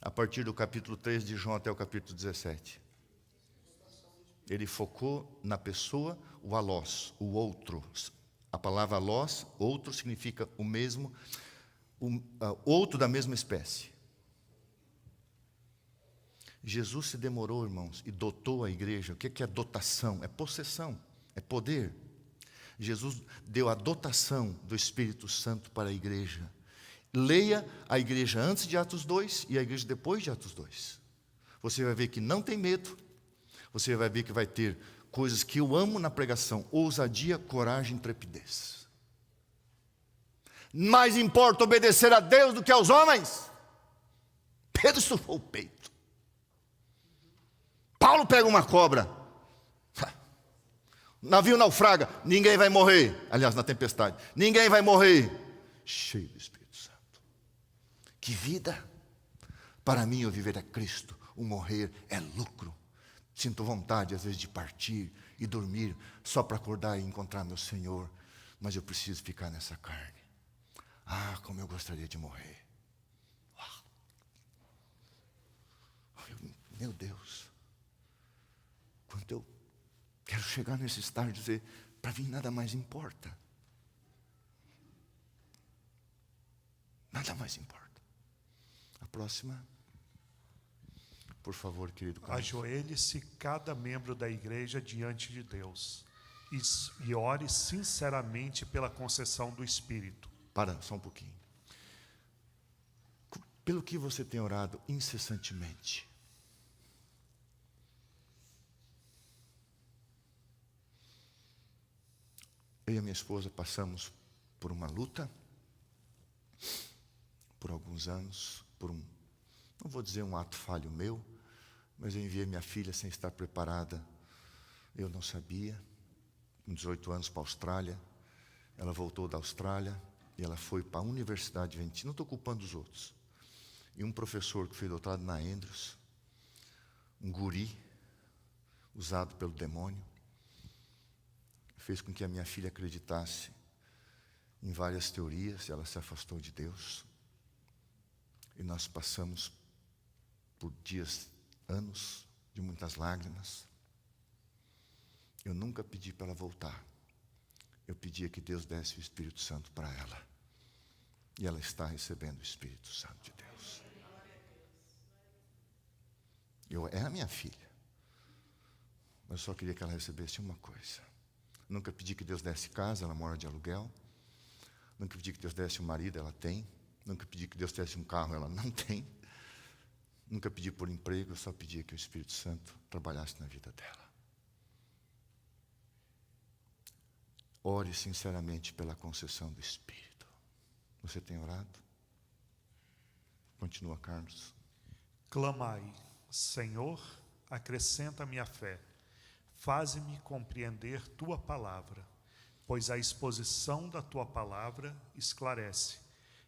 a partir do capítulo 3 de João até o capítulo 17? Ele focou na pessoa, o alós, o outro. A palavra alós, outro, significa o mesmo, outro da mesma espécie. Jesus se demorou, irmãos, e dotou a igreja. O que é dotação? É possessão, é poder. Jesus deu a dotação do Espírito Santo para a igreja. Leia a igreja antes de Atos 2 e a igreja depois de Atos 2. Você vai ver que não tem medo. Você vai ver que vai ter coisas que eu amo na pregação: ousadia, coragem, intrepidez. Mais importa obedecer a Deus do que aos homens. Pedro estufou o peito. Paulo pega uma cobra. O navio naufraga, ninguém vai morrer. Aliás, na tempestade, ninguém vai morrer. Cheio do Espírito Santo. Que vida! Para mim, o viver é Cristo, o morrer é lucro. Sinto vontade, às vezes, de partir e dormir só para acordar e encontrar meu Senhor. Mas eu preciso ficar nessa carne. Ah, como eu gostaria de morrer. Meu Deus. Quando eu quero chegar nesse estágio e dizer: para mim nada mais importa. Nada mais importa. A próxima. Por favor, querido Carlos. Ajoelhe-se cada membro da igreja diante de Deus e ore sinceramente pela concessão do Espírito. Para, só um pouquinho. Pelo que você tem orado incessantemente? Eu e a minha esposa passamos por uma luta, por alguns anos, não vou dizer um ato falho meu, mas eu enviei minha filha sem estar preparada. Eu não sabia, com 18 anos, para a Austrália. Ela voltou da Austrália e ela foi para a Universidade Adventista. Não estou culpando os outros. E um professor que fez doutorado na Andrews, um guri, usado pelo demônio, fez com que a minha filha acreditasse em várias teorias, e ela se afastou de Deus. E nós passamos por dias, anos de muitas lágrimas. Eu nunca pedi para ela voltar. Eu pedia que Deus desse o Espírito Santo para ela. E ela está recebendo o Espírito Santo de Deus. É a minha filha. Mas eu só queria que ela recebesse uma coisa. Nunca pedi que Deus desse casa, ela mora de aluguel. Nunca pedi que Deus desse um marido, ela tem. Nunca pedi que Deus desse um carro, ela não tem. Nunca pedi por emprego, eu só pedia que o Espírito Santo trabalhasse na vida dela. Ore sinceramente pela concessão do Espírito. Você tem orado? Continua, Carlos. Clamai, Senhor, acrescenta a minha fé. Faze-me compreender tua palavra, pois a exposição da tua palavra esclarece.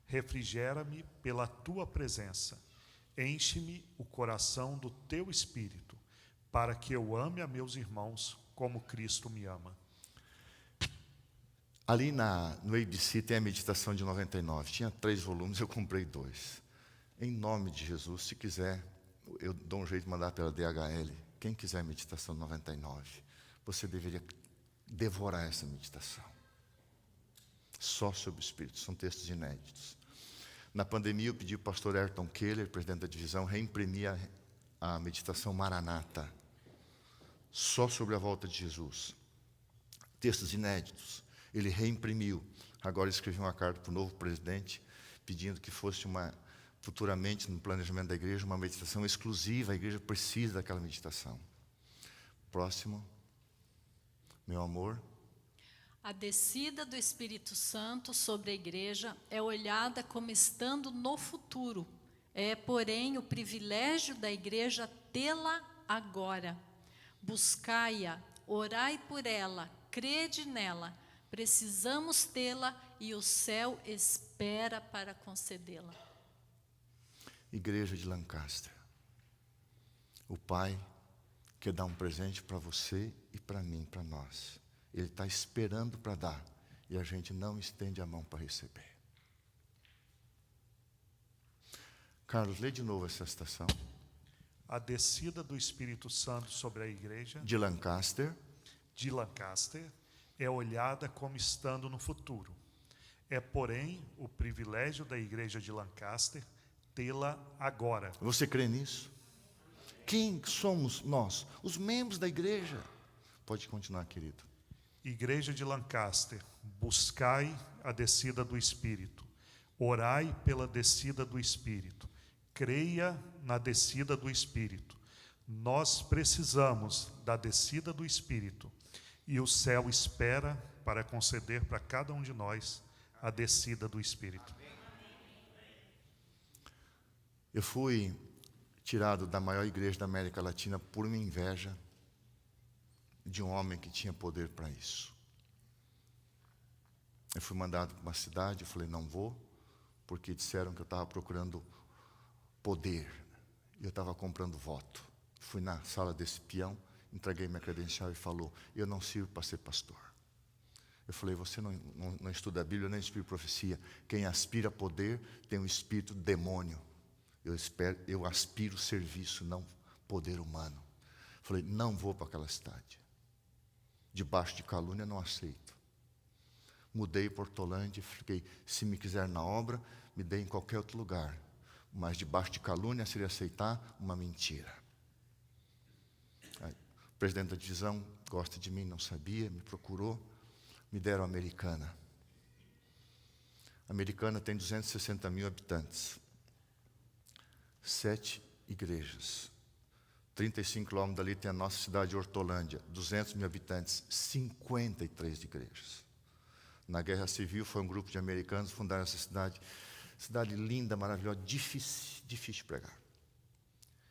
Refrigera-me pela tua presença. Enche-me o coração do teu Espírito, para que eu ame a meus irmãos como Cristo me ama. Ali no ABC tem a meditação de 99. Tinha 3 volumes, eu comprei 2. Em nome de Jesus, se quiser, eu dou um jeito de mandar pela DHL. Quem quiser a meditação 99, você deveria devorar essa meditação. Só sobre o Espírito, são textos inéditos. Na pandemia, eu pedi ao pastor Ayrton Keller, presidente da divisão, reimprimir a meditação Maranata, só sobre a volta de Jesus. Textos inéditos. Ele reimprimiu. Agora escrevi uma carta para o novo presidente, pedindo que fosse futuramente, no planejamento da igreja, uma meditação exclusiva. A igreja precisa daquela meditação. Próximo. Meu amor. A descida do Espírito Santo sobre a igreja é olhada como estando no futuro. É, porém, o privilégio da igreja tê-la agora. Buscai-a, orai por ela, crede nela. Precisamos tê-la e o céu espera para concedê-la. Igreja de Lancaster. O Pai quer dar um presente para você e para mim, para nós. Ele está esperando para dar e a gente não estende a mão para receber. Carlos, lê de novo essa citação. A descida do Espírito Santo sobre a igreja De Lancaster. É olhada como estando no futuro. É, porém, o privilégio da igreja de Lancaster tê-la agora. Você crê nisso? Quem somos nós? Os membros da igreja. Pode continuar, querido. Igreja de Lancaster, buscai a descida do Espírito. Orai pela descida do Espírito. Creia na descida do Espírito. Nós precisamos da descida do Espírito. E o céu espera para conceder para cada um de nós a descida do Espírito. Eu fui tirado da maior igreja da América Latina por uma inveja de um homem que tinha poder para isso. Eu fui mandado para uma cidade, eu falei, não vou, porque disseram que eu estava procurando poder, e eu estava comprando voto. Fui na sala desse peão, entreguei minha credencial e falou, eu não sirvo para ser pastor. Eu falei, você não estuda a Bíblia, nem estuda profecia. Quem aspira a poder tem um espírito demônio. Eu aspiro serviço, não poder humano. Falei, não vou para aquela cidade. Debaixo de calúnia, não aceito. Mudei para Hortolândia e fiquei, se me quiser na obra, me dê em qualquer outro lugar. Mas debaixo de calúnia seria aceitar uma mentira. O presidente da divisão gosta de mim, não sabia, me procurou, me deram a Americana. A Americana tem 260 mil habitantes, 7 igrejas. 35 quilômetros dali tem a nossa cidade de Hortolândia, 200 mil habitantes, 53 igrejas. Na Guerra Civil foi um grupo de americanos que fundaram essa cidade. Cidade linda, maravilhosa, difícil de pregar.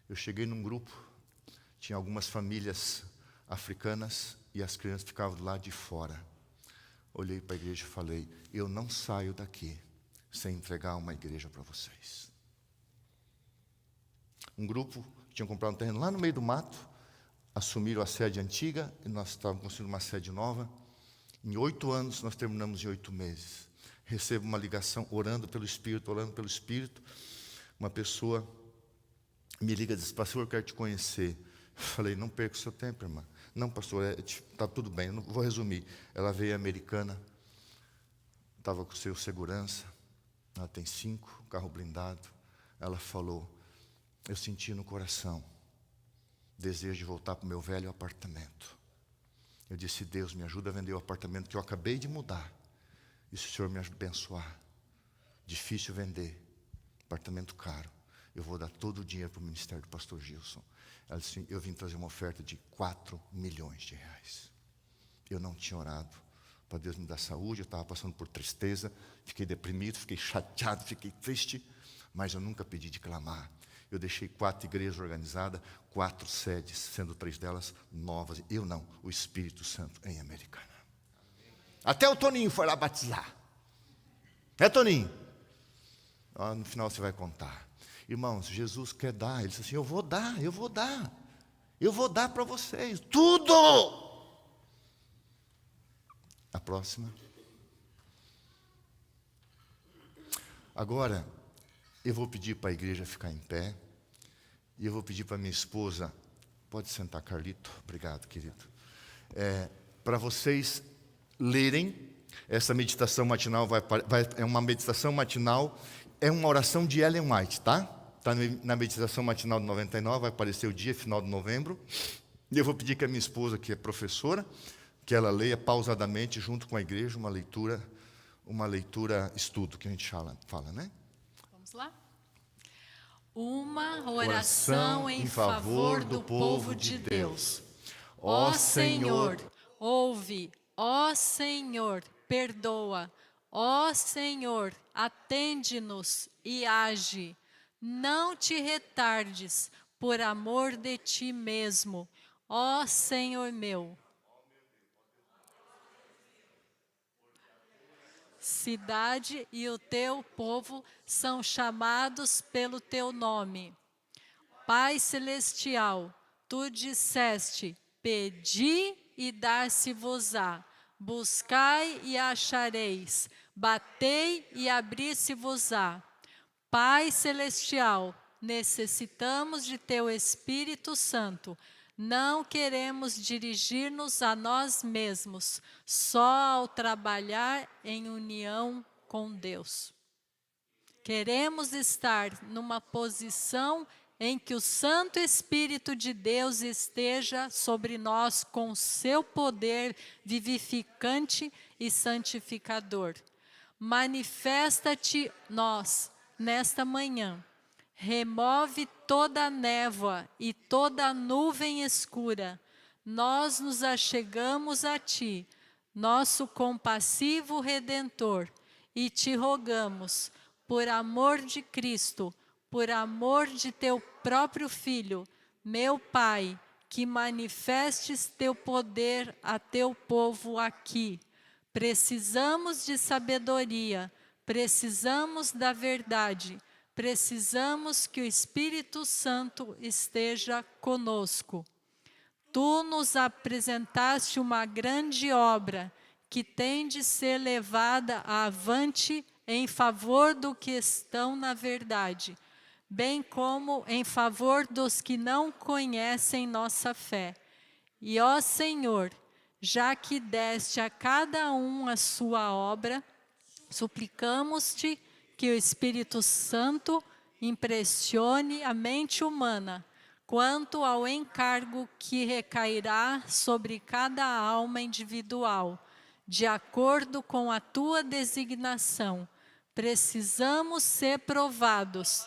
Eu cheguei num grupo, tinha algumas famílias africanas e as crianças ficavam do lado de fora. Olhei para a igreja e falei, eu não saio daqui sem entregar uma igreja para vocês. Um grupo tinha comprado um terreno lá no meio do mato, assumiram a sede antiga, e nós estávamos construindo uma sede nova. Em 8 anos, nós terminamos em 8 meses. Recebo uma ligação, orando pelo Espírito. Uma pessoa me liga e diz, pastor, eu quero te conhecer. Eu falei, não perca o seu tempo, irmã. Não, pastor, está tudo bem, eu não vou resumir. Ela veio americana, estava com seu segurança, ela tem 5, carro blindado. Ela falou, eu senti no coração desejo de voltar para o meu velho apartamento. Eu disse, Deus, me ajuda a vender o apartamento que eu acabei de mudar. E se o Senhor me abençoar, difícil vender, apartamento caro, eu vou dar todo o dinheiro para o ministério do pastor Gilson. Ela disse, eu vim trazer uma oferta de 4 milhões de reais. Eu não tinha orado para Deus me dar saúde, eu estava passando por tristeza, fiquei deprimido, fiquei chateado, fiquei triste, mas eu nunca pedi de clamar. Eu deixei 4 igrejas organizadas, 4 sedes, sendo 3 delas novas. Eu não, o Espírito Santo em Americana. Até o Toninho foi lá batizar. É, Toninho? No final você vai contar. Irmãos, Jesus quer dar. Ele disse assim, eu vou dar. Eu vou dar para vocês. Tudo! A próxima. Agora, eu vou pedir para a igreja ficar em pé. E eu vou pedir para minha esposa. Pode sentar, Carlito. Obrigado, querido. Para vocês lerem. Essa meditação matinal é uma meditação matinal. É uma oração de Ellen White, tá? Está na meditação matinal de 99, vai aparecer o dia, final de novembro. E eu vou pedir que a minha esposa, que é professora, que ela leia pausadamente, junto com a igreja, uma leitura estudo, que a gente fala, né? Vamos lá? Uma oração em favor do povo de Deus. Ó Senhor, ouve. Ó Senhor, perdoa. Ó Senhor, atende-nos e age. Não te retardes, por amor de ti mesmo, ó Senhor meu. Cidade e o teu povo são chamados pelo teu nome. Pai celestial, tu disseste, pedi e dar-se-vos-á. Buscai e achareis, batei e abrir-se-vos-á. Pai celestial, necessitamos de teu Espírito Santo. Não queremos dirigir-nos a nós mesmos, só ao trabalhar em união com Deus. Queremos estar numa posição em que o Santo Espírito de Deus esteja sobre nós com seu poder vivificante e santificador. Manifesta-te nós nesta manhã. Remove toda a névoa e toda a nuvem escura. Nós nos achegamos a ti, nosso compassivo Redentor, e te rogamos, por amor de Cristo, por amor de teu próprio Filho, meu Pai, que manifestes teu poder a teu povo aqui. Precisamos de sabedoria, precisamos da verdade, precisamos que o Espírito Santo esteja conosco. Tu nos apresentaste uma grande obra que tem de ser levada avante em favor do que estão na verdade, bem como em favor dos que não conhecem nossa fé. E, ó Senhor, já que deste a cada um a sua obra, suplicamos-te que o Espírito Santo impressione a mente humana quanto ao encargo que recairá sobre cada alma individual, de acordo com a tua designação. Precisamos ser provados.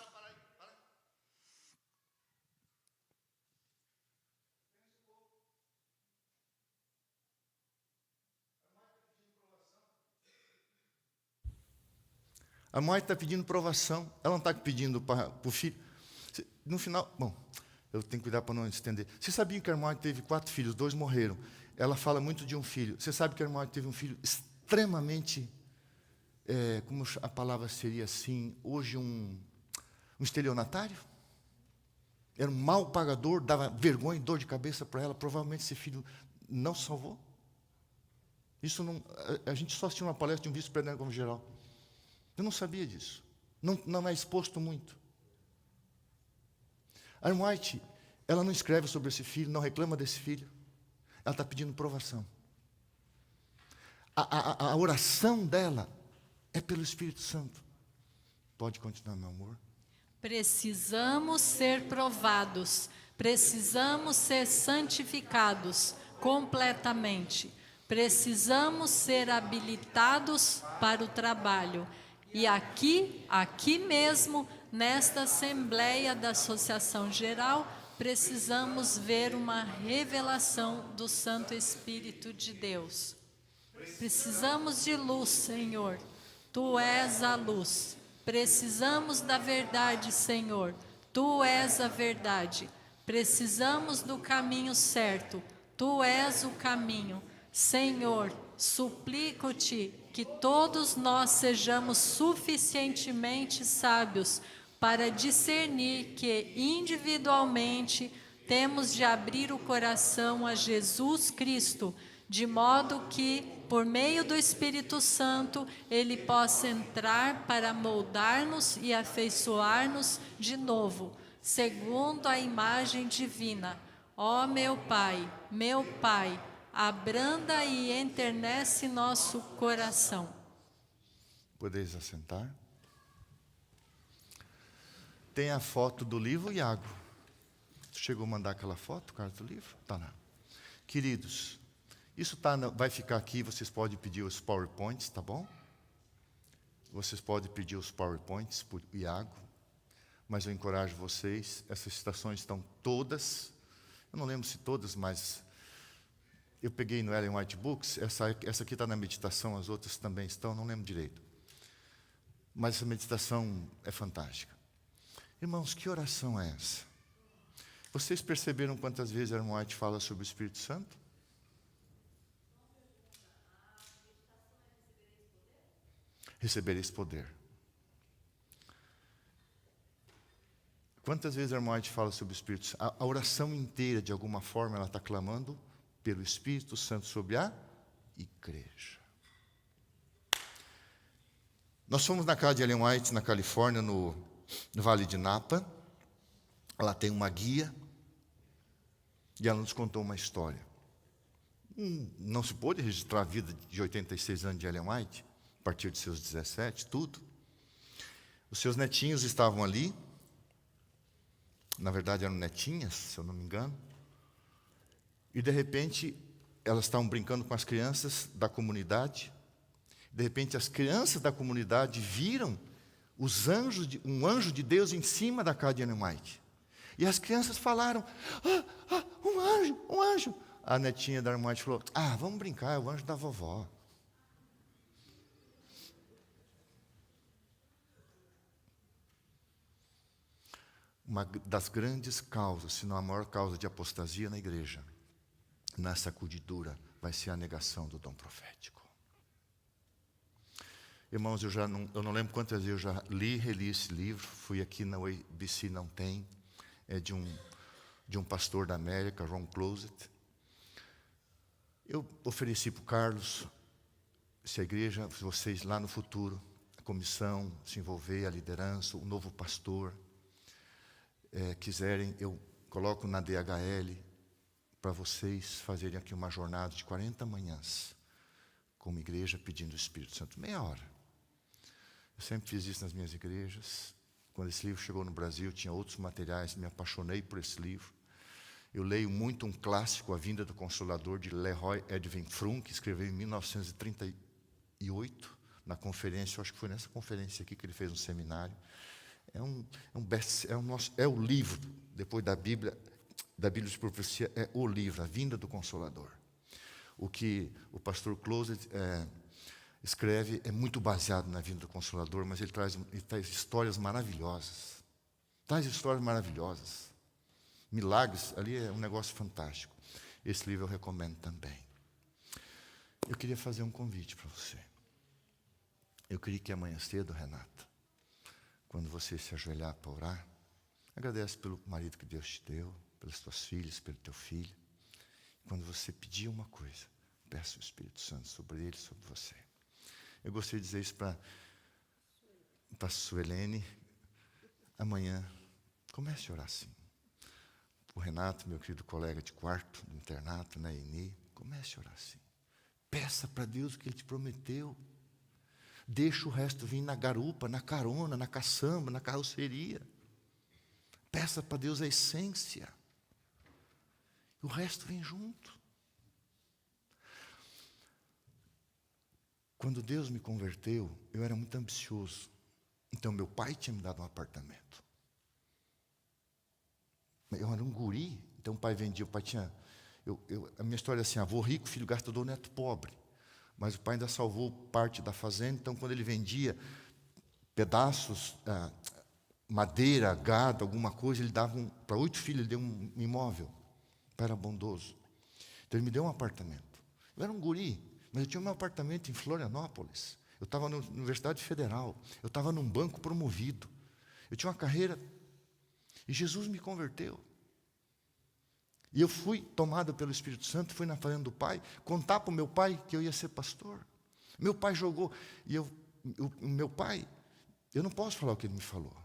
A mãe está pedindo provação, ela não está pedindo para o filho. No final, bom, eu tenho que cuidar para não estender. Vocês sabiam que a irmã teve 4 filhos, 2 morreram. ela fala muito de um filho. Você sabe que a irmã teve um filho extremamente, como a palavra seria assim, hoje um estelionatário? Era um mau pagador, dava vergonha e dor de cabeça para ela. Provavelmente esse filho não se salvou. Isso não, a gente só assistiu uma palestra de um vice-presidente como geral. Eu não sabia disso. Não é exposto muito. A irmã White, ela não escreve sobre esse filho, não reclama desse filho. Ela está pedindo provação. A oração dela é pelo Espírito Santo. Pode continuar, meu amor. Precisamos ser provados, precisamos ser santificados completamente, precisamos ser habilitados para o trabalho. E aqui mesmo, nesta Assembleia da Associação Geral, precisamos ver uma revelação do Santo Espírito de Deus. Precisamos de luz, Senhor. Tu és a luz. Precisamos da verdade, Senhor. Tu és a verdade. Precisamos do caminho certo. Tu és o caminho. Senhor, suplico-te que todos nós sejamos suficientemente sábios para discernir que individualmente temos de abrir o coração a Jesus Cristo, de modo que, por meio do Espírito Santo, Ele possa entrar para moldar-nos e afeiçoar-nos de novo, segundo a imagem divina. Ó meu Pai, abranda e enternece nosso coração. Podeis assentar. Tem a foto do livro, Iago. Chegou a mandar aquela foto, cara, do livro? Está lá. Queridos, isso vai ficar aqui, vocês podem pedir os PowerPoints, tá bom? Vocês podem pedir os PowerPoints por Iago, mas eu encorajo vocês, essas citações estão todas, eu não lembro se todas, mas eu peguei no Ellen White Books, essa aqui está na meditação, as outras também estão, não lembro direito. Mas essa meditação é fantástica. Irmãos, que oração é essa? Vocês perceberam quantas vezes Ellen White fala sobre o Espírito Santo? Recebereis poder. Quantas vezes a irmã White fala sobre o Espírito Santo? A oração inteira, de alguma forma, ela está clamando pelo Espírito Santo sobre a igreja. Nós fomos na casa de Ellen White, na Califórnia, no Vale de Napa. Ela tem uma guia e ela nos contou uma história. Não se pôde registrar a vida de 86 anos de Ellen White, a partir de seus 17, tudo. Os seus netinhos estavam ali, na verdade eram netinhas, se eu não me engano, e de repente elas estavam brincando com as crianças da comunidade. De repente as crianças da comunidade viram um anjo de Deus em cima da casa de Ellen White. E as crianças falaram, um anjo. A netinha da irmã White falou, vamos brincar, é o anjo da vovó. Uma das grandes causas, se não a maior causa de apostasia na igreja, na sacudidura, vai ser a negação do dom profético. Irmãos, eu não lembro quantas vezes eu já li e reli esse livro. Fui aqui na UABC, não tem. É de um pastor da América, Ron Closet. Eu ofereci para o Carlos, se a igreja, vocês lá no futuro, a comissão se envolver, a liderança, o novo pastor, quiserem, eu coloco na DHL para vocês fazerem aqui uma jornada de 40 manhãs, como igreja, pedindo o Espírito Santo, meia hora. Eu sempre fiz isso nas minhas igrejas. Quando esse livro chegou no Brasil, tinha outros materiais, me apaixonei por esse livro. Eu leio muito um clássico, A Vinda do Consolador, de Leroy Edwin Frum, que escreveu em 1938, na conferência, eu acho que foi nessa conferência aqui que ele fez um seminário. É o livro, depois da Bíblia de profecia, é o livro, A Vinda do Consolador. O que o pastor Closet escreve é muito baseado na vinda do Consolador, mas ele traz histórias maravilhosas. Milagres, ali é um negócio fantástico. Esse livro eu recomendo também. Eu queria fazer um convite para você. Eu queria que amanhã cedo, Renata, quando você se ajoelhar para orar, agradece pelo marido que Deus te deu, pelas tuas filhas, pelo teu filho. Quando você pedir uma coisa, peça o Espírito Santo sobre ele, sobre você. Eu gostaria de dizer isso para a Suelene. Amanhã, comece a orar assim. O Renato, meu querido colega de quarto, do internato, na Eni, comece a orar assim. Peça para Deus o que Ele te prometeu. Deixa o resto vir na garupa, na carona, na caçamba, na carroceria. Peça para Deus a essência. O resto vem junto. Quando Deus me converteu, eu era muito ambicioso. Então, meu pai tinha me dado um apartamento. Eu era um guri, então o pai vendia, o pai tinha... a minha história é assim, avô rico, filho gastador, neto pobre. Mas o pai ainda salvou parte da fazenda, então quando ele vendia pedaços, madeira, gado, alguma coisa, ele dava para 8 filhos, ele deu um imóvel. O pai era bondoso. Então ele me deu um apartamento. Eu era um guri, mas eu tinha um meu apartamento em Florianópolis. Eu estava na Universidade Federal, eu estava num banco promovido. Eu tinha uma carreira, e Jesus me converteu. E eu fui tomado pelo Espírito Santo, fui na fazenda do pai, contar para o meu pai que eu ia ser pastor. Meu pai jogou, e o meu pai, eu não posso falar o que ele me falou.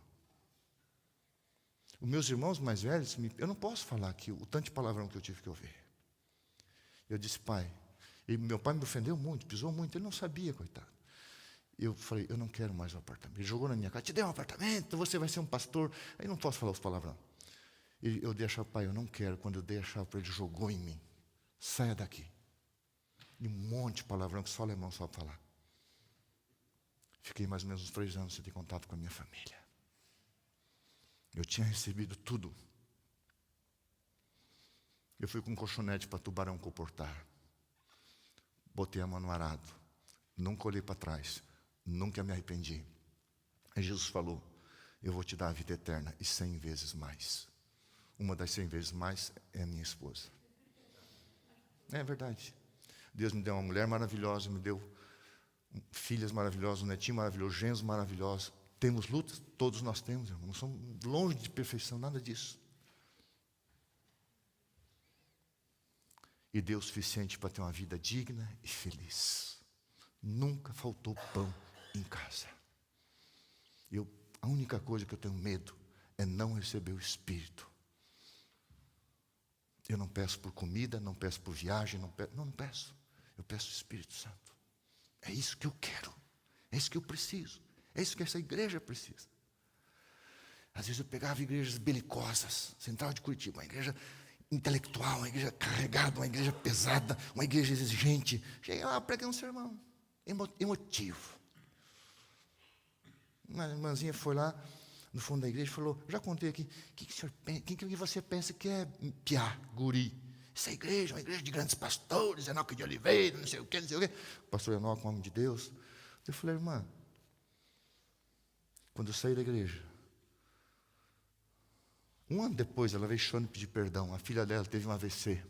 Os meus irmãos mais velhos, eu não posso falar aqui o tanto de palavrão que eu tive que ouvir. Eu disse, pai, e meu pai me ofendeu muito, pisou muito, ele não sabia, coitado. Eu falei, eu não quero mais um apartamento. Ele jogou na minha cara, te dei um apartamento, você vai ser um pastor. Aí não posso falar os palavrão. E eu dei a chave, pai, eu não quero. Quando eu dei a chave para ele, jogou em mim. Saia daqui. E um monte de palavrão que só o alemão sabe falar. Fiquei mais ou menos uns 3 anos sem ter contato com a minha família. Eu tinha recebido tudo. Eu fui com um colchonete para Tubarão comportar. Botei a mão no arado. Nunca olhei para trás. Nunca me arrependi. Aí Jesus falou, eu vou te dar a vida eterna e 100 vezes mais. Uma das 100 vezes mais é a minha esposa. É verdade. Deus me deu uma mulher maravilhosa, me deu filhas maravilhosas, um netinho maravilhoso, genros maravilhosos. Temos lutas? Todos nós temos, irmão. Não somos longe de perfeição, nada disso. E Deus suficiente para ter uma vida digna e feliz. Nunca faltou pão em casa. A única coisa que eu tenho medo é não receber o Espírito. Eu não peço por comida, não peço por viagem, não peço. Eu peço o Espírito Santo. É isso que eu quero. É isso que eu preciso. É isso que essa igreja precisa. Às vezes eu pegava igrejas belicosas, Central de Curitiba, uma igreja intelectual, uma igreja carregada, uma igreja pesada, uma igreja exigente. Cheguei lá, preguei um sermão emotivo. Uma irmãzinha foi lá no fundo da igreja e falou, já contei aqui, o que você pensa que é piá, guri? Essa igreja é uma igreja de grandes pastores, Enoque de Oliveira, não sei o quê. O pastor Enoque, homem de Deus. Eu falei, irmã, quando eu saí da igreja, um ano depois ela veio chorando e pedir perdão. A filha dela teve um AVC.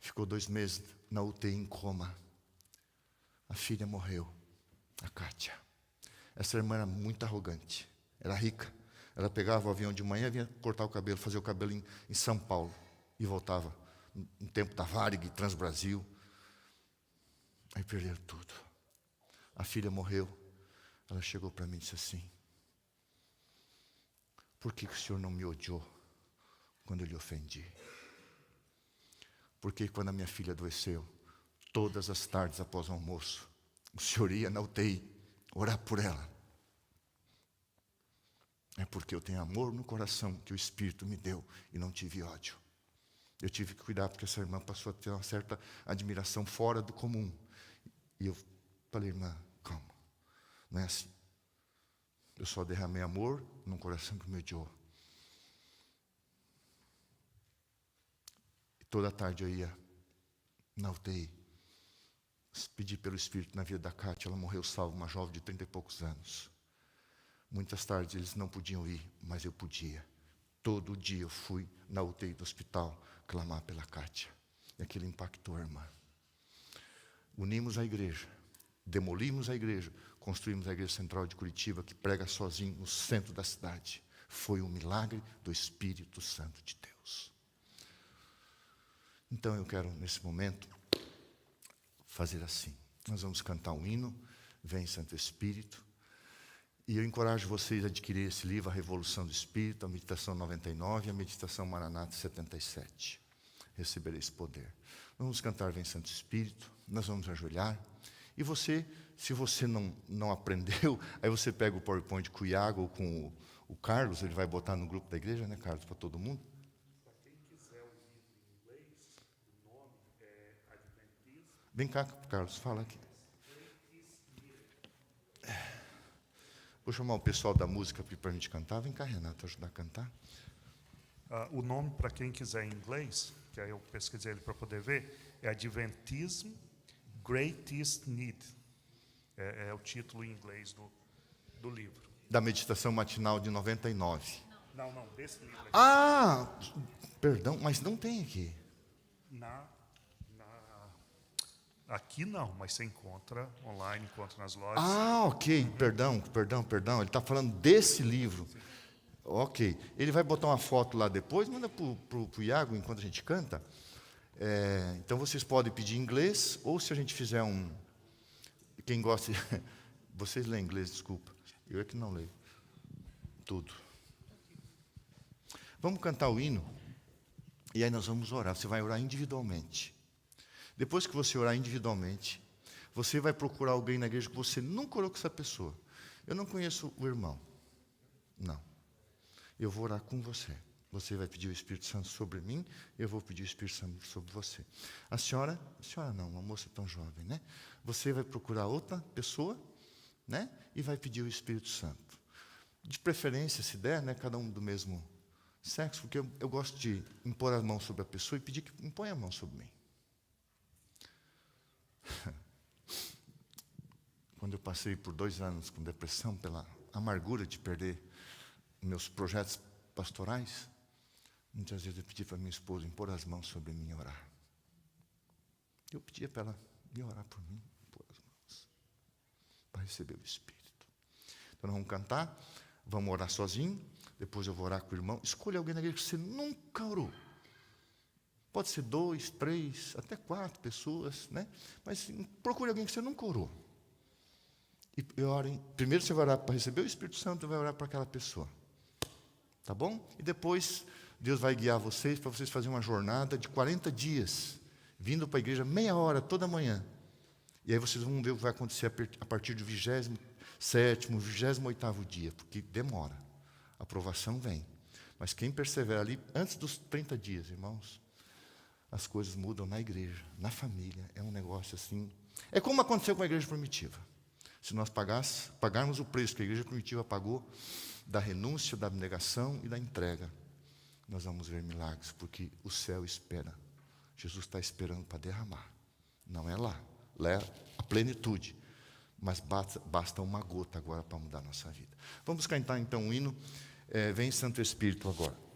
Ficou 2 meses na UTI em coma. A filha morreu, a Kátia. Essa irmã era muito arrogante, era rica. Ela pegava o avião de manhã, vinha cortar o cabelo, fazer o cabelo em São Paulo. E voltava, no tempo da Varig, Transbrasil. Aí perderam tudo. A filha morreu. Ela chegou para mim e disse assim, por que o senhor não me odiou quando eu lhe ofendi? Porque quando a minha filha adoeceu, todas as tardes após o almoço, o senhor ia na UTI orar por ela. É porque eu tenho amor no coração que o Espírito me deu e não tive ódio. Eu tive que cuidar porque essa irmã passou a ter uma certa admiração fora do comum. E eu falei, irmã, calma, não é assim. Eu só derramei amor num coração que me odiou. E toda tarde eu ia na UTI, pedir pelo Espírito na vida da Kátia. Ela morreu salva, uma jovem de 30 e poucos anos. Muitas tardes eles não podiam ir, mas eu podia. Todo dia eu fui na UTI do hospital clamar pela Kátia. E aquilo impactou a irmã. unimos a igreja, demolimos a igreja, construímos a Igreja Central de Curitiba, que prega sozinho no centro da cidade. Foi um milagre do Espírito Santo de Deus. Então eu quero, nesse momento, fazer assim. Nós vamos cantar um hino, Vem Santo Espírito, e eu encorajo vocês a adquirir esse livro, A Revolução do Espírito, a Meditação 99 e a Meditação Maranata 77. Recebereis poder. Vamos cantar Vem Santo Espírito, nós vamos ajoelhar, e você, se você não aprendeu, aí você pega o PowerPoint com o Iago ou com o Carlos, ele vai botar no grupo da igreja, né, Carlos, para todo mundo. Para quem quiser o livro em inglês, o nome é Adventismo. Vem cá, Carlos, fala aqui. Vou chamar o pessoal da música para a gente cantar. Vem cá, Renato, ajudar a cantar. O nome, para quem quiser em inglês, que aí eu pesquisei ele para poder ver, é Adventism Greatest Need. É o título em inglês do livro. Da meditação matinal de 99. Não, desse livro aqui. Ah, perdão, mas não tem aqui. Aqui não, mas você encontra online, encontra nas lojas. Ah, ok, perdão. Ele está falando desse livro. Sim. Ok, ele vai botar uma foto lá depois, manda para o Iago enquanto a gente canta. Então vocês podem pedir em inglês, ou se a gente fizer um... Quem gosta... Vocês lêem inglês, desculpa. Eu é que não leio. Tudo. Vamos cantar o hino, e aí nós vamos orar. Você vai orar individualmente. Depois que você orar individualmente, você vai procurar alguém na igreja que você nunca orou com essa pessoa. Eu não conheço o irmão. Não. Eu vou orar com você. Você vai pedir o Espírito Santo sobre mim, eu vou pedir o Espírito Santo sobre você. A senhora não, uma moça tão jovem, né? Você vai procurar outra pessoa, né? E vai pedir o Espírito Santo. De preferência, se der, né? Cada um do mesmo sexo, porque eu gosto de impor a mão sobre a pessoa e pedir que impõe a mão sobre mim. Quando eu passei por 2 anos com depressão, pela amargura de perder meus projetos pastorais, muitas vezes eu pedi para minha esposa impor as mãos sobre mim e orar. Eu pedia para ela me orar por mim, impor as mãos, para receber o Espírito. Então nós vamos cantar, vamos orar sozinho, depois eu vou orar com o irmão. Escolha alguém na igreja que você nunca orou. Pode ser 2, 3, até 4 pessoas, né? Mas procure alguém que você nunca orou. E orem. Primeiro você vai orar para receber o Espírito Santo e vai orar para aquela pessoa. Tá bom? E depois Deus vai guiar vocês para vocês fazerem uma jornada de 40 dias, vindo para a igreja meia hora toda manhã. E aí vocês vão ver o que vai acontecer a partir do 27º, 28º dia, porque demora. A aprovação vem. Mas quem persevera ali, antes dos 30 dias, irmãos, as coisas mudam na igreja, na família. É um negócio assim. É como aconteceu com a igreja primitiva. Se nós pagarmos o preço que a igreja primitiva pagou, da renúncia, da abnegação e da entrega, nós vamos ver milagres, porque o céu espera. Jesus está esperando para derramar. Não é lá é a plenitude. Mas basta uma gota agora para mudar a nossa vida. Vamos cantar então o hino, Vem Santo Espírito agora.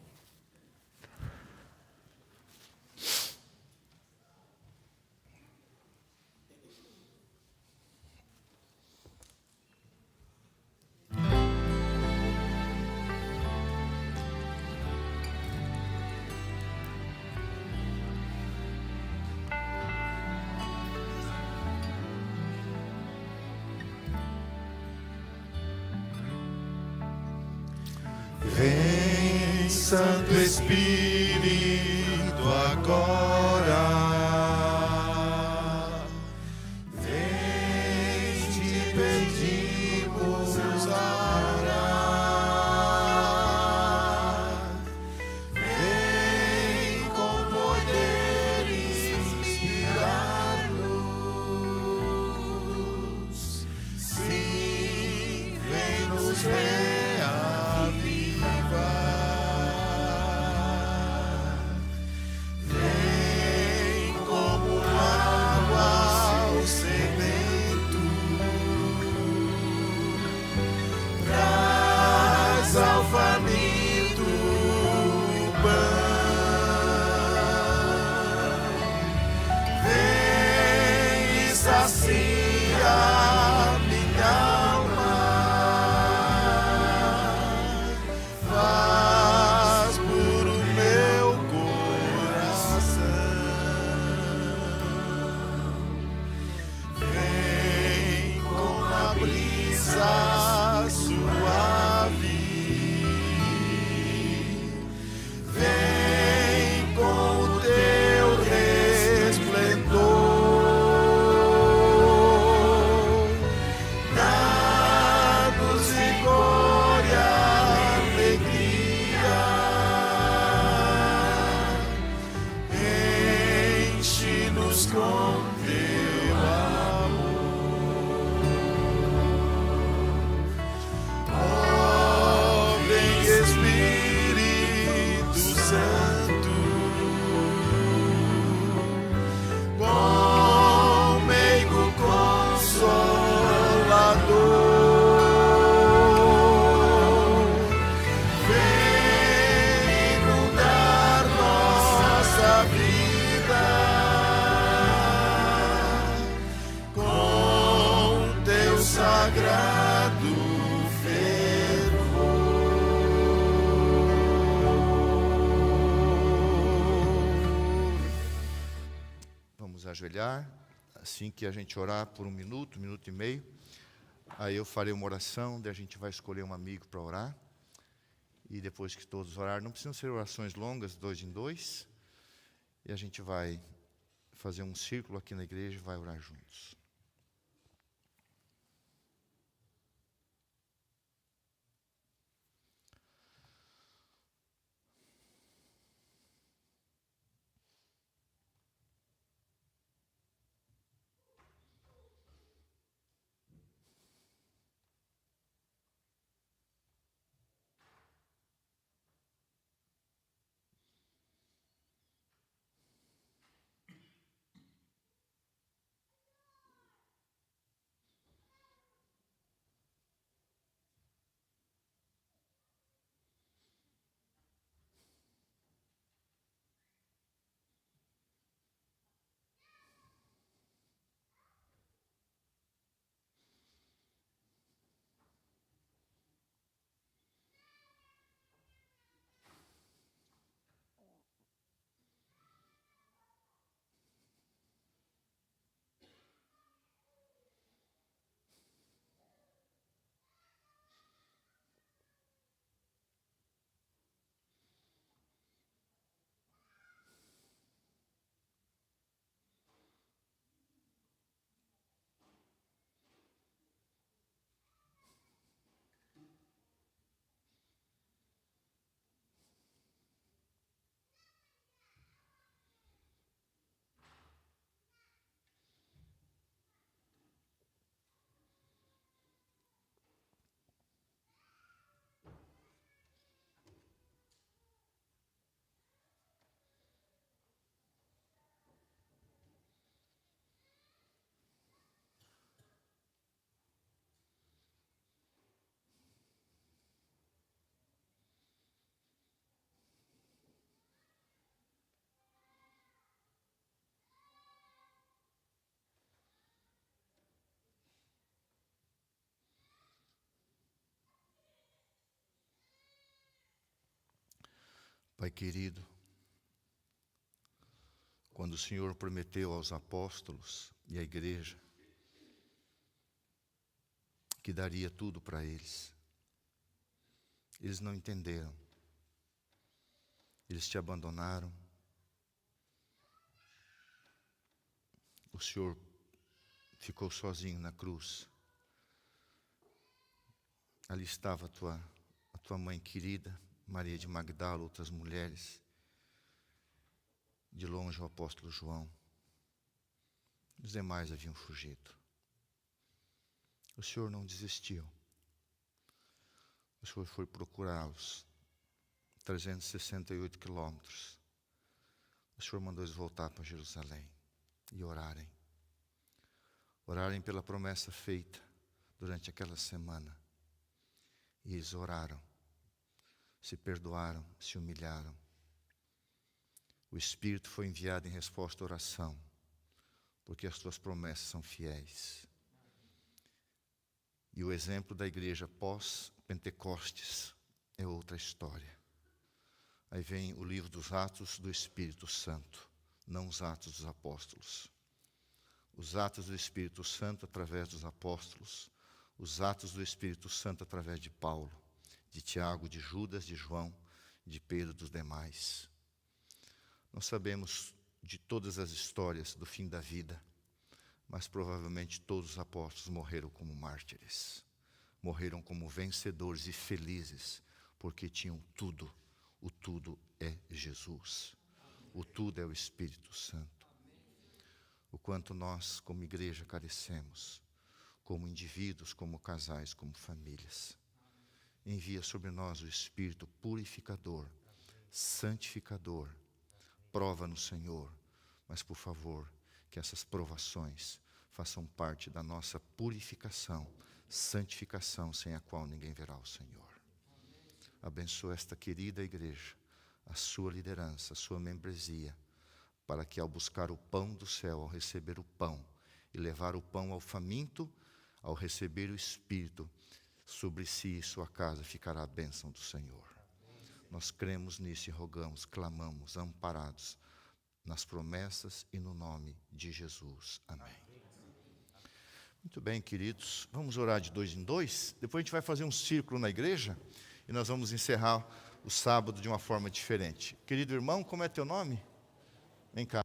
Vem, Santo Espírito, agora. Vem, te pedimos orar. Vem com poder inspirar-nos. Sim, vem nos reavivar. ajoelhar. Assim que a gente orar por 1 minuto, 1 minuto e meio, aí eu farei uma oração, daí a gente vai escolher um amigo para orar. E depois que todos orarem, não precisam ser orações longas, 2 em 2. E a gente vai fazer um círculo aqui na igreja e vai orar juntos. Pai querido, quando o Senhor prometeu aos apóstolos e à igreja que daria tudo para eles, eles não entenderam. Eles te abandonaram. O Senhor ficou sozinho na cruz. Ali estava a tua mãe querida, Maria de Magdala, outras mulheres. De longe o apóstolo João. Os demais haviam fugido. O Senhor não desistiu. O Senhor foi procurá-los. 368 quilômetros. O Senhor mandou eles voltar para Jerusalém e orarem. Orarem pela promessa feita durante aquela semana. E eles oraram, se perdoaram, se humilharam. O Espírito foi enviado em resposta à oração, porque as tuas promessas são fiéis. E o exemplo da igreja pós-Pentecostes é outra história. Aí vem o livro dos Atos do Espírito Santo, não os Atos dos Apóstolos. Os Atos do Espírito Santo através dos apóstolos, os Atos do Espírito Santo através de Paulo, de Tiago, de Judas, de João, de Pedro e dos demais. Nós sabemos de todas as histórias do fim da vida, mas provavelmente todos os apóstolos morreram como mártires. Morreram como vencedores e felizes, porque tinham tudo. O tudo é Jesus. O tudo é o Espírito Santo. O quanto nós, como igreja, carecemos, como indivíduos, como casais, como famílias. Envia sobre nós o Espírito purificador, santificador. Prova no Senhor, mas por favor, que essas provações façam parte da nossa purificação, santificação, sem a qual ninguém verá o Senhor. Abençoa esta querida igreja, a sua liderança, a sua membresia, para que ao buscar o pão do céu, ao receber o pão, e levar o pão ao faminto, ao receber o Espírito, sobre si e sua casa ficará a bênção do Senhor. Nós cremos nisso e rogamos, clamamos, amparados nas promessas e no nome de Jesus. Amém. Muito bem, queridos. Vamos orar de 2 em 2. Depois a gente vai fazer um círculo na igreja e nós vamos encerrar o sábado de uma forma diferente. Querido irmão, como é teu nome? Vem cá.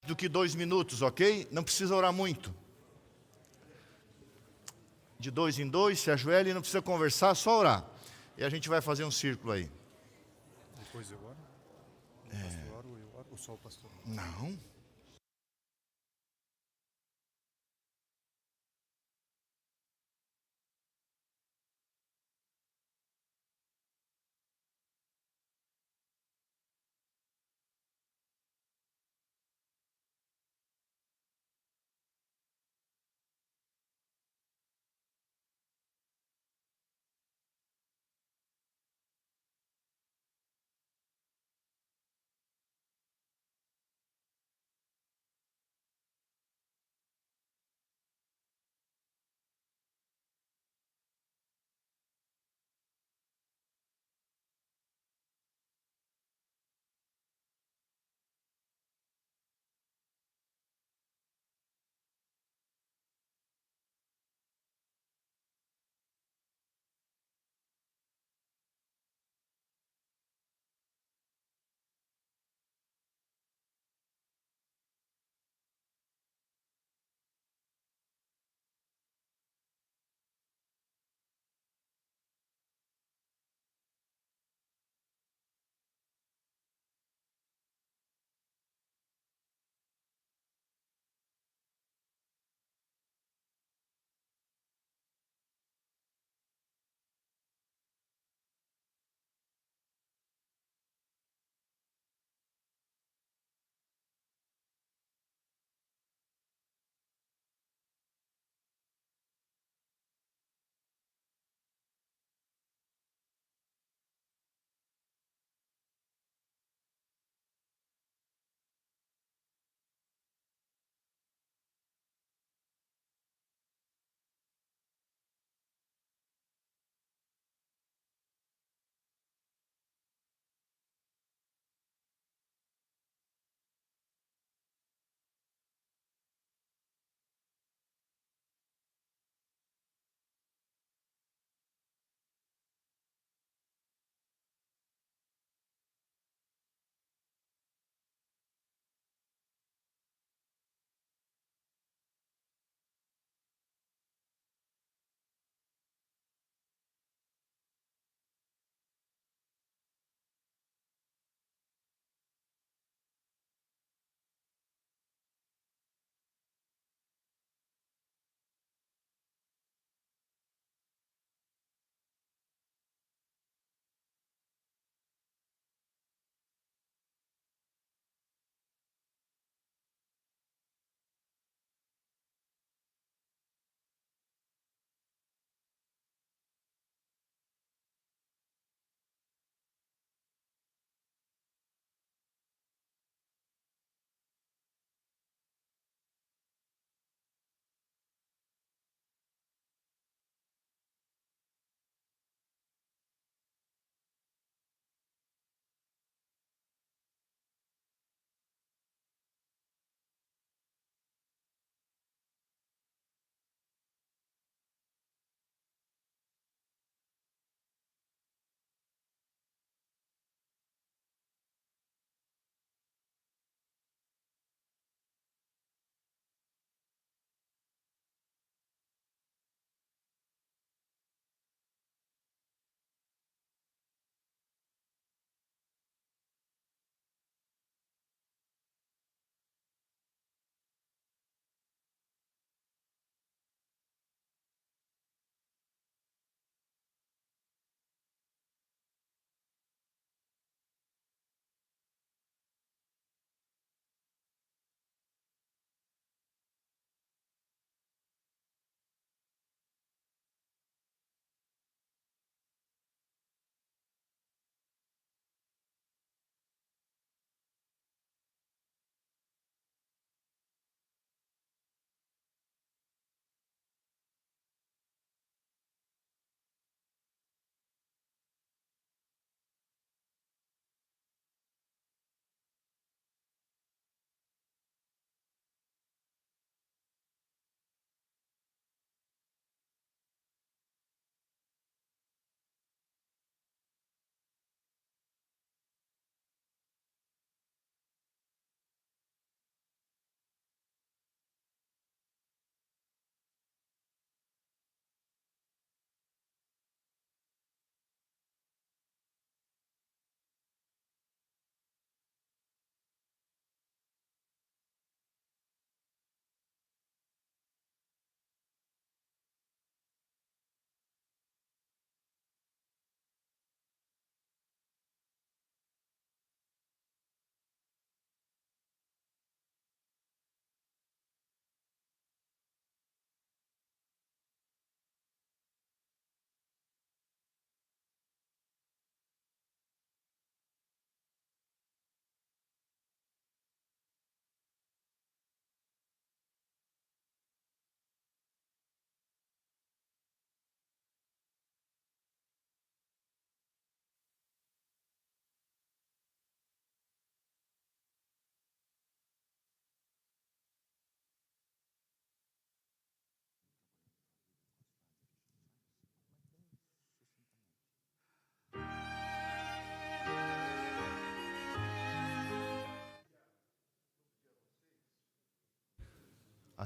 Do que 2 minutos, ok? Não precisa orar muito. De 2 em 2, se ajoelha e não precisa conversar, só orar. E a gente vai fazer um círculo aí. Depois eu oro? O pastor ora ou eu oro? Ou só o pastor? Não.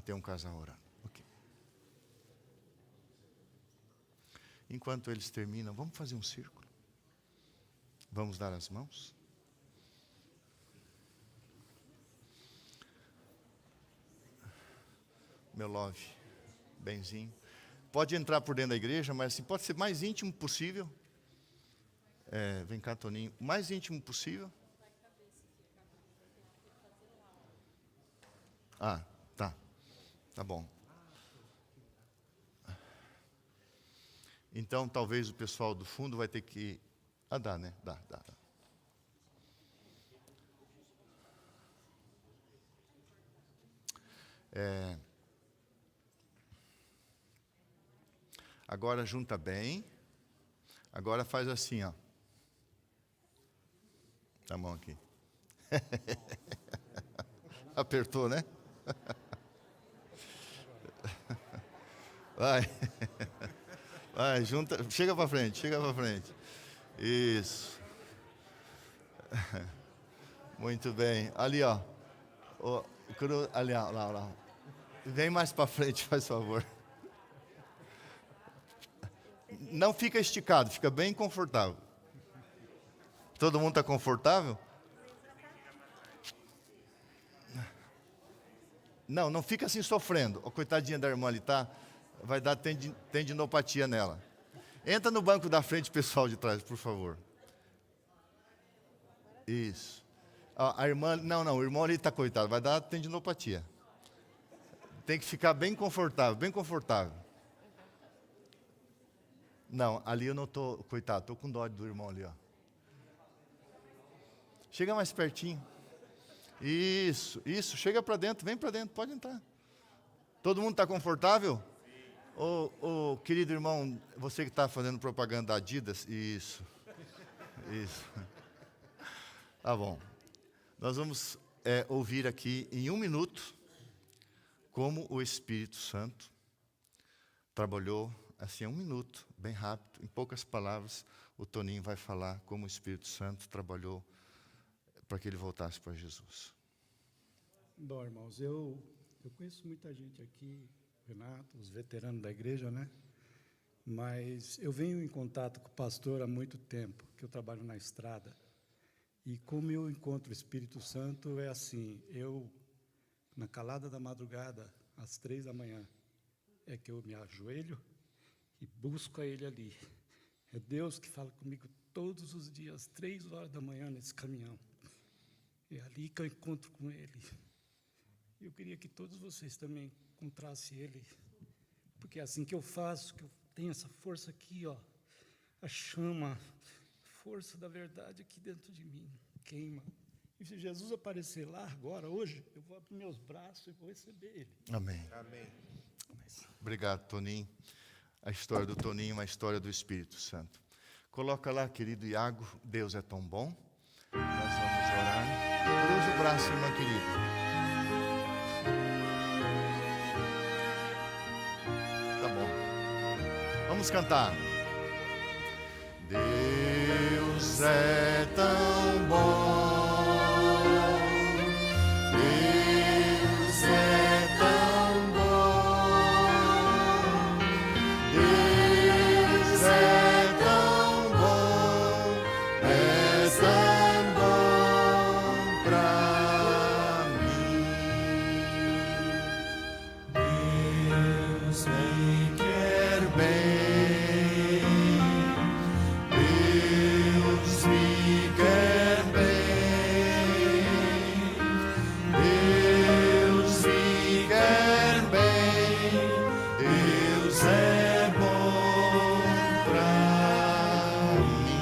até um casal orando. Ok. Enquanto eles terminam, vamos fazer um círculo? Vamos dar as mãos? Meu love, benzinho. Pode entrar por dentro da igreja, mas assim, pode ser mais íntimo possível. Vem cá, Toninho. O mais íntimo possível. Ah, tá. Tá bom. Então, talvez o pessoal do fundo vai ter que... dá, né? Dá. Agora junta bem. Agora faz assim, ó. A mão aqui. Apertou, né? Vai. Vai, junta. Chega para frente. Isso. Muito bem. Ali, ó. Ali, ó, lá. Vem mais para frente, faz favor. Não fica esticado, fica bem confortável. Todo mundo está confortável? Não fica assim sofrendo. A coitadinha da irmã ali, tá? Vai dar tendinopatia nela. Entra no banco da frente, pessoal de trás, por favor. Isso. A irmã, não, o irmão ali está coitado, vai dar tendinopatia. Tem que ficar bem confortável, Não, ali eu não estou, coitado, estou com dó do irmão ali, ó. Chega mais pertinho. Isso, chega para dentro, vem para dentro, pode entrar. Todo mundo está confortável? Ô, querido irmão, você que está fazendo propaganda da Adidas, isso. Tá bom. Nós vamos ouvir aqui em 1 minuto como o Espírito Santo trabalhou, assim, 1 minuto, bem rápido, em poucas palavras, o Toninho vai falar como o Espírito Santo trabalhou para que ele voltasse para Jesus. Bom, irmãos, eu conheço muita gente aqui, Renato, os veteranos da igreja, né? Mas eu venho em contato com o pastor há muito tempo, que eu trabalho na estrada. E como eu encontro o Espírito Santo, é assim, na calada da madrugada, às 3 da manhã, é que eu me ajoelho e busco a Ele ali. É Deus que fala comigo todos os dias, 3 horas da manhã, nesse caminhão. É ali que eu encontro com Ele. Eu queria que todos vocês também encontrassem Ele, porque é assim que eu faço, que eu tenho essa força aqui, ó, a chama, força da verdade aqui dentro de mim, queima. E se Jesus aparecer lá agora, hoje, eu vou abrir meus braços e vou receber Ele. Amém. Obrigado, Toninho. A história do Toninho é uma história do Espírito Santo. Coloca lá, querido Iago, Deus é tão bom. Nós vamos orar. Cruza o braço, irmã querida. Tá bom. Vamos cantar. Deus é tão bom. Deus é tão bom. Deus é tão bom. É tão bom pra mim. Deus me quer bem. Deus me quer bem. Deus me quer bem. Deus é bom pra mim.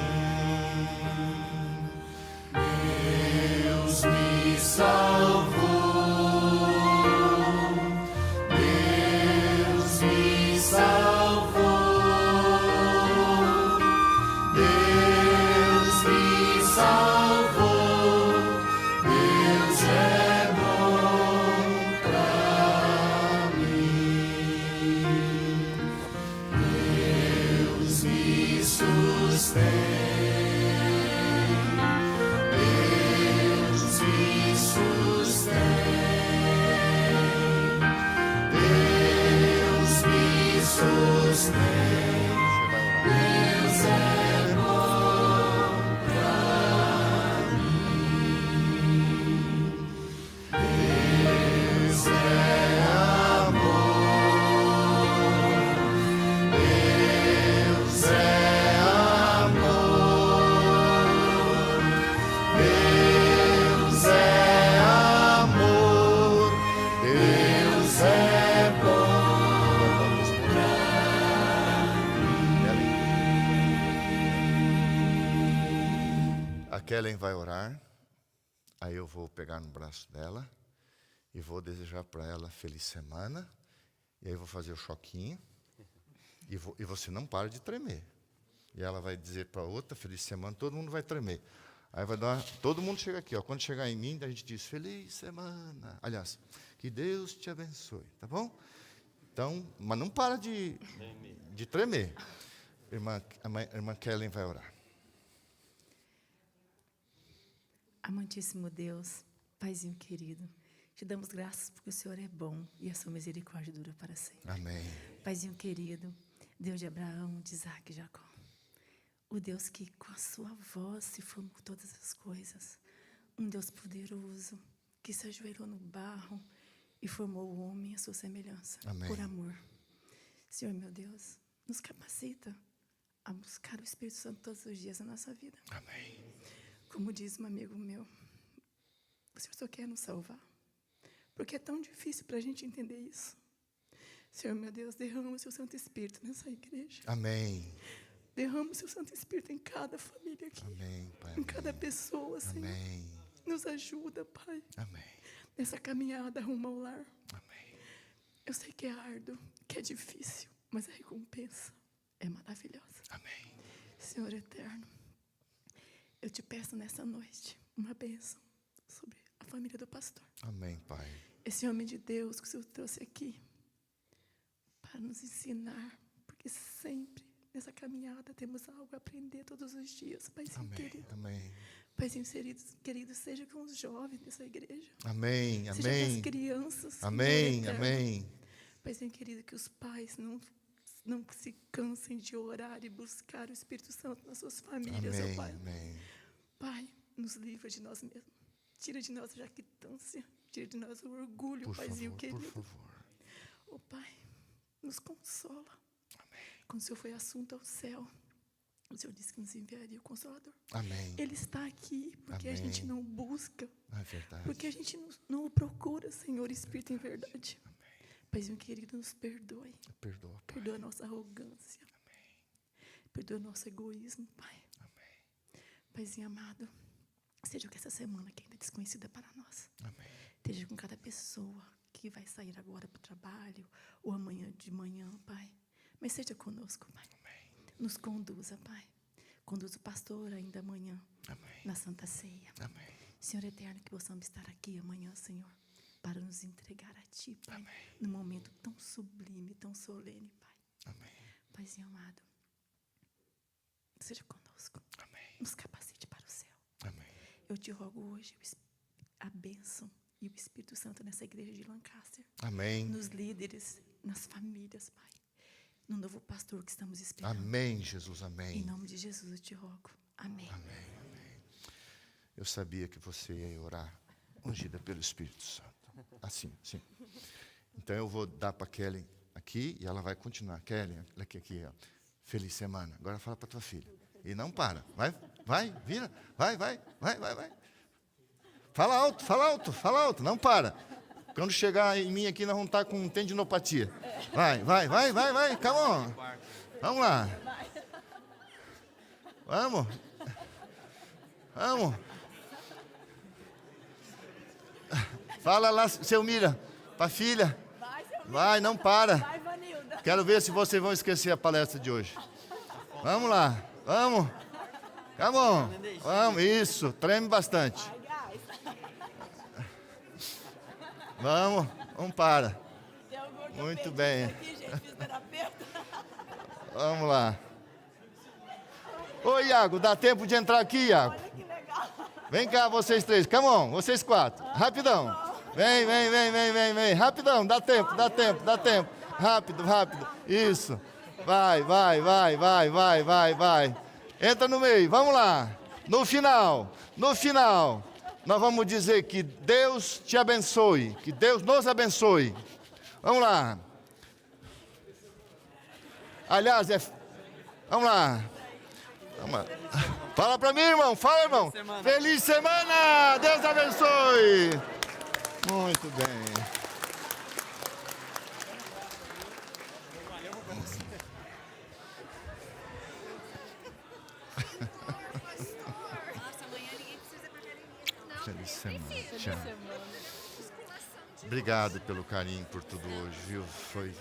Deus me salvou. Deus me salvou. Deus me salvou. Deus é bom pra mim. Deus me sustém. Deus me sustém. A Kellen vai orar, aí eu vou pegar no braço dela e vou desejar para ela feliz semana, e aí vou fazer o choquinho, e você não para de tremer. E ela vai dizer para outra, feliz semana, todo mundo vai tremer. Aí vai dar, todo mundo chega aqui, ó. Quando chegar em mim, a gente diz, feliz semana. Aliás, que Deus te abençoe, tá bom? Então, mas não para de tremer. A irmã Kellen vai orar. Amantíssimo Deus, Paizinho querido, te damos graças porque o Senhor é bom e a sua misericórdia dura para sempre. Amém. Paizinho querido, Deus de Abraão, de Isaac e Jacó, o Deus que com a sua voz se formou todas as coisas, um Deus poderoso que se ajoelhou no barro e formou o homem à sua semelhança, Amém. por amor. Senhor meu Deus, nos capacita a buscar o Espírito Santo todos os dias na nossa vida. Amém. Como diz um amigo meu, o Senhor só quer nos salvar, porque é tão difícil para a gente entender isso. Senhor, meu Deus, derrama o seu Santo Espírito nessa igreja. Amém. Derrama o seu Santo Espírito em cada família aqui, Amém, Pai. em cada pessoa, Senhor. Amém. Nos ajuda, Pai, Amém. nessa caminhada rumo ao lar. Amém. Eu sei que é árduo, que é difícil, mas a recompensa é maravilhosa. Amém. Senhor eterno, eu te peço nessa noite uma bênção sobre a família do pastor. Amém, Pai. Esse homem de Deus que o Senhor trouxe aqui para nos ensinar, porque sempre nessa caminhada temos algo a aprender todos os dias. Paizinho Amém. querido, Amém. Paizinho querido, seja com os jovens dessa igreja, Amém. seja com Amém. as crianças. Senhor Amém. eterno. Amém. Paizinho querido, que os pais não se cansem de orar e buscar o Espírito Santo nas suas famílias, ó Amém. Pai. Amém. Pai, nos livra de nós mesmos. Tira de nós a jactância. Tira de nós o orgulho, Por Paizinho favor, querido. por favor. Ó Pai, nos consola. Quando o Senhor foi assunto ao céu, o Senhor disse que nos enviaria o Consolador. Amém. Ele está aqui porque a Amém. gente não busca, É verdade. porque a gente não o procura, Senhor, Espírito em verdade. Paizinho querido, nos perdoe. Perdoa, Pai. Perdoa a nossa arrogância. Perdoa o nosso egoísmo, Pai. Paizinho amado, seja com essa semana que ainda é desconhecida para nós. Amém. Esteja com cada pessoa que vai sair agora para o trabalho, ou amanhã de manhã, Pai. Mas seja conosco, Pai. Nos conduza, Pai. Conduza o pastor ainda amanhã, Amém. na Santa Ceia. Amém. Senhor eterno, que possamos estar aqui amanhã, Senhor, para nos entregar a Ti, Pai, num momento tão sublime, tão solene, Pai. Amém. Paizinho amado, seja conosco. Amém. Nos capacite para o céu. Amém. Eu te rogo hoje a bênção e o Espírito Santo nessa igreja de Lancaster. Amém. Nos líderes, nas famílias, Pai. No novo pastor que estamos esperando. Amém, Jesus. Em Amém. nome de Jesus eu te rogo. Amém. Eu sabia que você ia orar ungida pelo Espírito Santo. Assim, sim. Então eu vou dar para a Kellen aqui e ela vai continuar. Kellen, aqui, ó. Feliz semana. Agora fala para tua filha. E não para. Vai, vira. Vai. Fala alto. Não para. Quando chegar em mim aqui, nós vamos estar com tendinopatia. Vai. Come on. Vamos lá. Vamos. Fala lá, seu Mira, para a filha. Vai, não para. Vai, Vanilda. Quero ver se vocês vão esquecer a palestra de hoje. Vamos lá, vamos. Come on. Vamos, isso, treme bastante. Vamos, não para. Muito bem. Aqui, gente, fisioterapeuta. Vamos lá. Ô, Iago, dá tempo de entrar aqui, Iago? Olha que legal. Vem cá, vocês três. Come on, vocês quatro. Rapidão. Vem. Rapidão, dá tempo. Rápido. Isso. Vai, vai, vai, vai, vai, vai, vai. Entra no meio, vamos lá. No final, nós vamos dizer que Deus te abençoe, que Deus nos abençoe. Vamos lá. Aliás, vamos lá. Vamos lá. Fala para mim, irmão. Fala, irmão. Feliz semana. Deus abençoe. Muito bem. Feliz semana. Tchau. Obrigado pelo carinho, por tudo hoje, viu? Foi